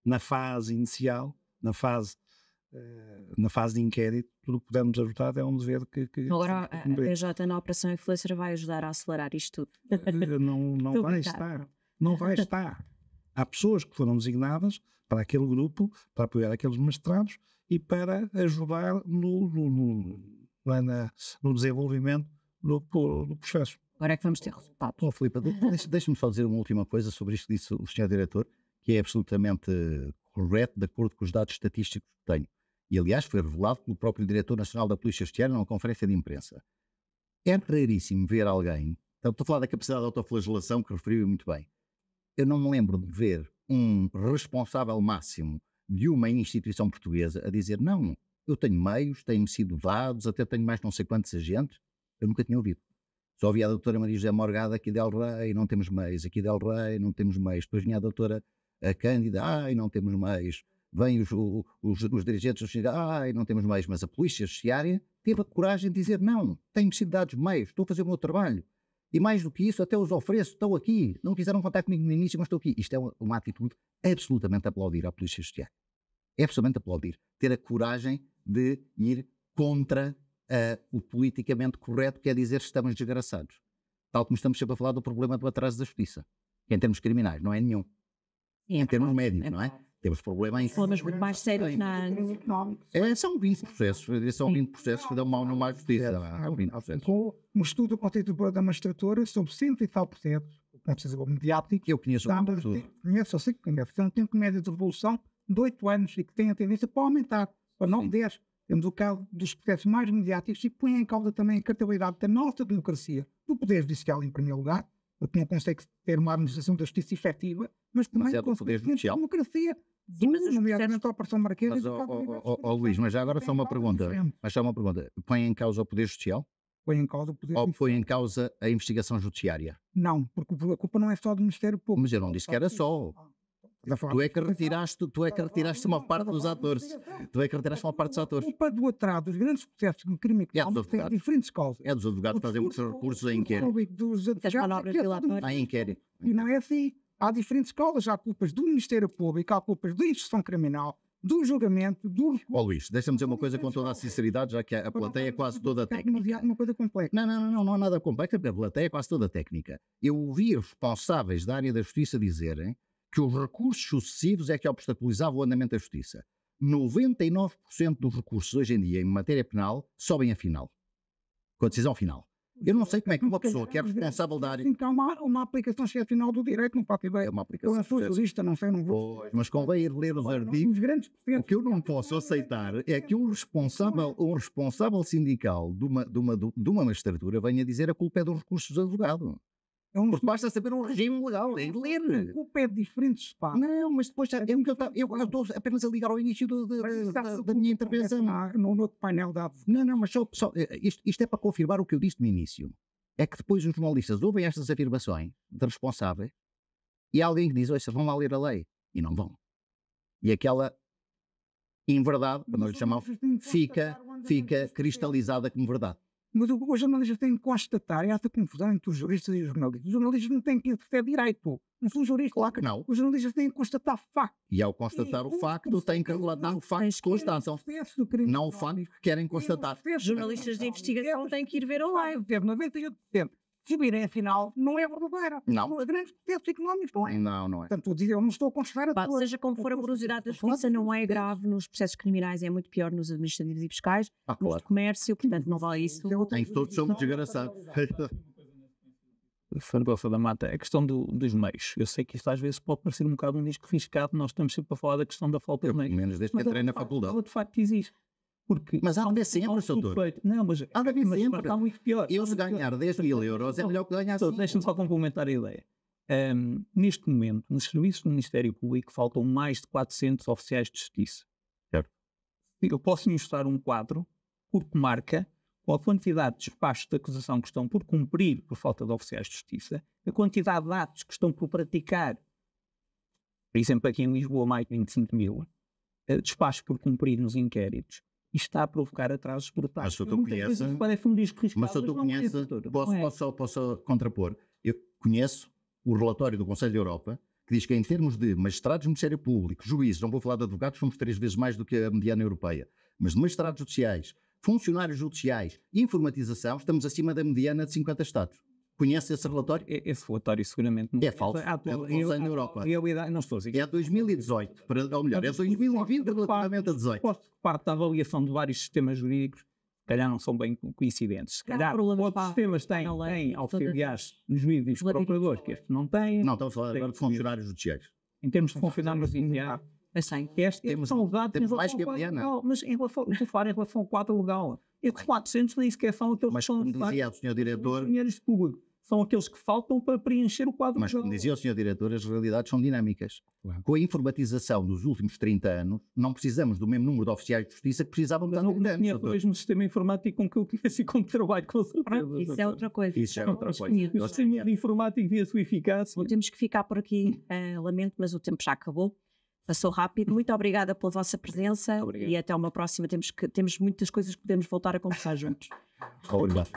na fase inicial, na fase de inquérito, tudo o que pudermos ajudar é um dever que agora a PJ na Operação Influencer vai ajudar a acelerar isto tudo. Não vai estar. Não vai estar. Há pessoas que foram designadas para aquele grupo, para apoiar aqueles magistrados e para ajudar no desenvolvimento do processo. Agora é que vamos ter resultados. Oh, Filipe, deixa-me só dizer uma última coisa sobre isto que disse o Sr. Diretor, que é absolutamente correto, de acordo com os dados estatísticos que tenho. E, aliás, foi revelado pelo próprio Diretor Nacional da Polícia Judiciária numa conferência de imprensa. É raríssimo ver alguém, então, estou a falar da capacidade de autoflagelação, que referiu muito bem. Eu não me lembro de ver um responsável máximo de uma instituição portuguesa a dizer: não, eu tenho meios, têm-me sido dados, até tenho mais não sei quantos agentes. Eu nunca tinha ouvido. Só havia a doutora Maria José Morgado aqui del Rei, não temos meios, aqui del Rei, não temos meios. Depois vinha a doutora Cândida, não temos meios. Vêm os dirigentes da sociedade, não temos meios. Mas a Polícia Judiciária teve a coragem de dizer: não, tenho-me sido dados meios, estou a fazer o meu trabalho. E mais do que isso, até os ofereço, estou aqui. Não quiseram contar comigo no início, mas estou aqui. Isto é uma atitude absolutamente a aplaudir à Polícia Judiciária. É absolutamente a aplaudir. Ter a coragem de ir contra o politicamente correto, que é dizer que estamos desgraçados. Tal como estamos sempre a falar do problema do atraso da justiça. Que em termos criminais não é nenhum. Em termos médicos, não é? Temos problema em... Problemas muito mais sérios são 20 processos. São 20 processos que dão mal numa justiça. São 20 processos. Um estudo do Conselho Superior da Magistratura sobre 100 e tal processos, não precisa ser mediático. Eu conheço o tudo. Eu sei que conheço. Tem um tempo médio de revolução de 8 anos e que tem a tendência para aumentar, para 9, 10. Temos o caso dos processos mais mediáticos e põe em causa também a credibilidade da nossa democracia, do Poder Judicial em primeiro lugar, porque não consegue ter uma administração da justiça efetiva, mas também do Poder Judicial. A democracia. Sim, mas nomeadamente a Operação Marquesa. Mas, Luís, mas já agora só uma pergunta. Põe em causa o Poder Judicial? Põe em causa o Poder Judicial. Ou põe em causa a investigação judiciária? Não, porque a culpa não é só do Ministério Público. Mas eu não disse que era só. Tu é que retiraste uma parte dos atores. Tu é que retiraste uma parte dos atores. A culpa do atraso dos grandes processos de crime económico tem diferentes causas. É dos advogados que fazem muitos recursos em inquérito. Em inquérito. E não é assim. Há diferentes causas. Há culpas do Ministério Público, há culpas da instrução criminal, do julgamento, do... Luís, deixa-me dizer uma coisa com toda a sinceridade, já que a plateia é quase toda técnica. Uma coisa complexa. Não há nada complexo, a plateia é quase toda técnica. Eu ouvi os responsáveis da área da justiça dizerem que os recursos sucessivos é que obstaculizavam o andamento da justiça. 99% dos recursos hoje em dia em matéria penal sobem a final, com a decisão final. Eu não sei como é que uma pessoa que é responsável da área... Então há uma aplicação excepcional do direito, não faço ideia. É uma aplicação. Eu não sou jurista, não sei, não vou... Pois, mas convém ir ler os artigos. O que eu não posso aceitar é que um responsável sindical de uma magistratura venha dizer a culpa é dos recursos do advogado. Porque basta saber um regime legal, é ler. A culpa é de diferentes espaços. Não, mas depois eu estou apenas a ligar ao início da minha intervenção. No outro painel da... Não, mas só isto é para confirmar o que eu disse no início. É que depois os jornalistas ouvem estas afirmações de responsáveis e há alguém que diz: olha, vão lá ler a lei. E não vão. E aquela inverdade, para não lhe chamar, fica cristalizada como verdade. Mas os jornalistas têm que constatar essa confusão entre os juristas e os jornalistas. Os jornalistas não têm que exercer direito. Não são juristas. Claro que não. Os jornalistas têm que constatar facto. E ao constatar o facto, têm que relatar o facto que constatam. Não o facto que querem constatar. Os jornalistas de investigação têm que ir ver online. Teve 98%. Se virem, afinal, não é verdadeira. Não. Os grandes processos económicos não é. Não é. Portanto, eu não estou a considerar a tua... Seja como for, a morosidade da justiça não é grave nos processos criminais, é muito pior nos administrativos e fiscais, nos de comércio, portanto não vale isso. Em que todos somos desgraçados. Fernando da Mata, a questão dos meios. Eu sei que isto às vezes pode parecer um bocado um disco riscado, nós estamos sempre a falar da questão da falta de meios. Menos desde que entrei na faculdade. De facto existe. Porque mas há de ver sempre, doutor. Não, mas há de ver sempre. Está muito pior. Eu se ganhar 10 mil euros é melhor que ganhar 5. Deixa-me só complementar a ideia. Neste momento, nos serviços do Ministério Público, faltam mais de 400 oficiais de justiça. Certo. Eu posso mostrar um quadro por comarca, com a quantidade de despachos de acusação que estão por cumprir por falta de oficiais de justiça, a quantidade de atos que estão por praticar, por exemplo, aqui em Lisboa, mais de 25.000, despachos por cumprir nos inquéritos, e está a provocar atrasos brutais. Mas se tu conheces, mas se tu conheces, posso contrapor. Eu conheço o relatório do Conselho da Europa, que diz que em termos de magistrados do Ministério Público, juízes, não vou falar de advogados, somos 3 vezes mais do que a mediana europeia, mas de magistrados judiciais, funcionários judiciais e informatização, estamos acima da mediana de 50 Estados. Conhece esse relatório? Esse relatório seguramente não é falso. É do Conselho da Europa. Não estou a dizer. É 2018, ou melhor, é 2020 relativamente a 18. Posto que parte da avaliação de vários sistemas jurídicos, se calhar não são bem coincidentes. Se calhar outros sistemas têm auxiliares dos juízes e dos procuradores, que este não tem. Não, estamos a falar agora de funcionários judiciais. Em termos de funcionários judiciais, temos mais que a mediana. Mas estou a falar em relação ao quadro legal. Estes 400 nem sequer são aqueles que são como dizia o Sr. Diretor, públicos. São aqueles que faltam para preencher o quadro legal. Mas como dizia o Sr. Diretor, as realidades são dinâmicas. Claro. Com a informatização dos últimos 30 anos, não precisamos do mesmo número de oficiais de justiça que precisavam de anos. Não tinha o mesmo sistema informático com que eu conheço e com que trabalho com certeza. Isso é outra coisa. Isso é outra coisa. O sistema informático via sua eficácia. Temos que ficar por aqui, lamento, mas o tempo já acabou. Passou rápido. Muito obrigada pela vossa presença. E até uma próxima. Temos muitas coisas que podemos voltar a conversar juntos. Obrigado.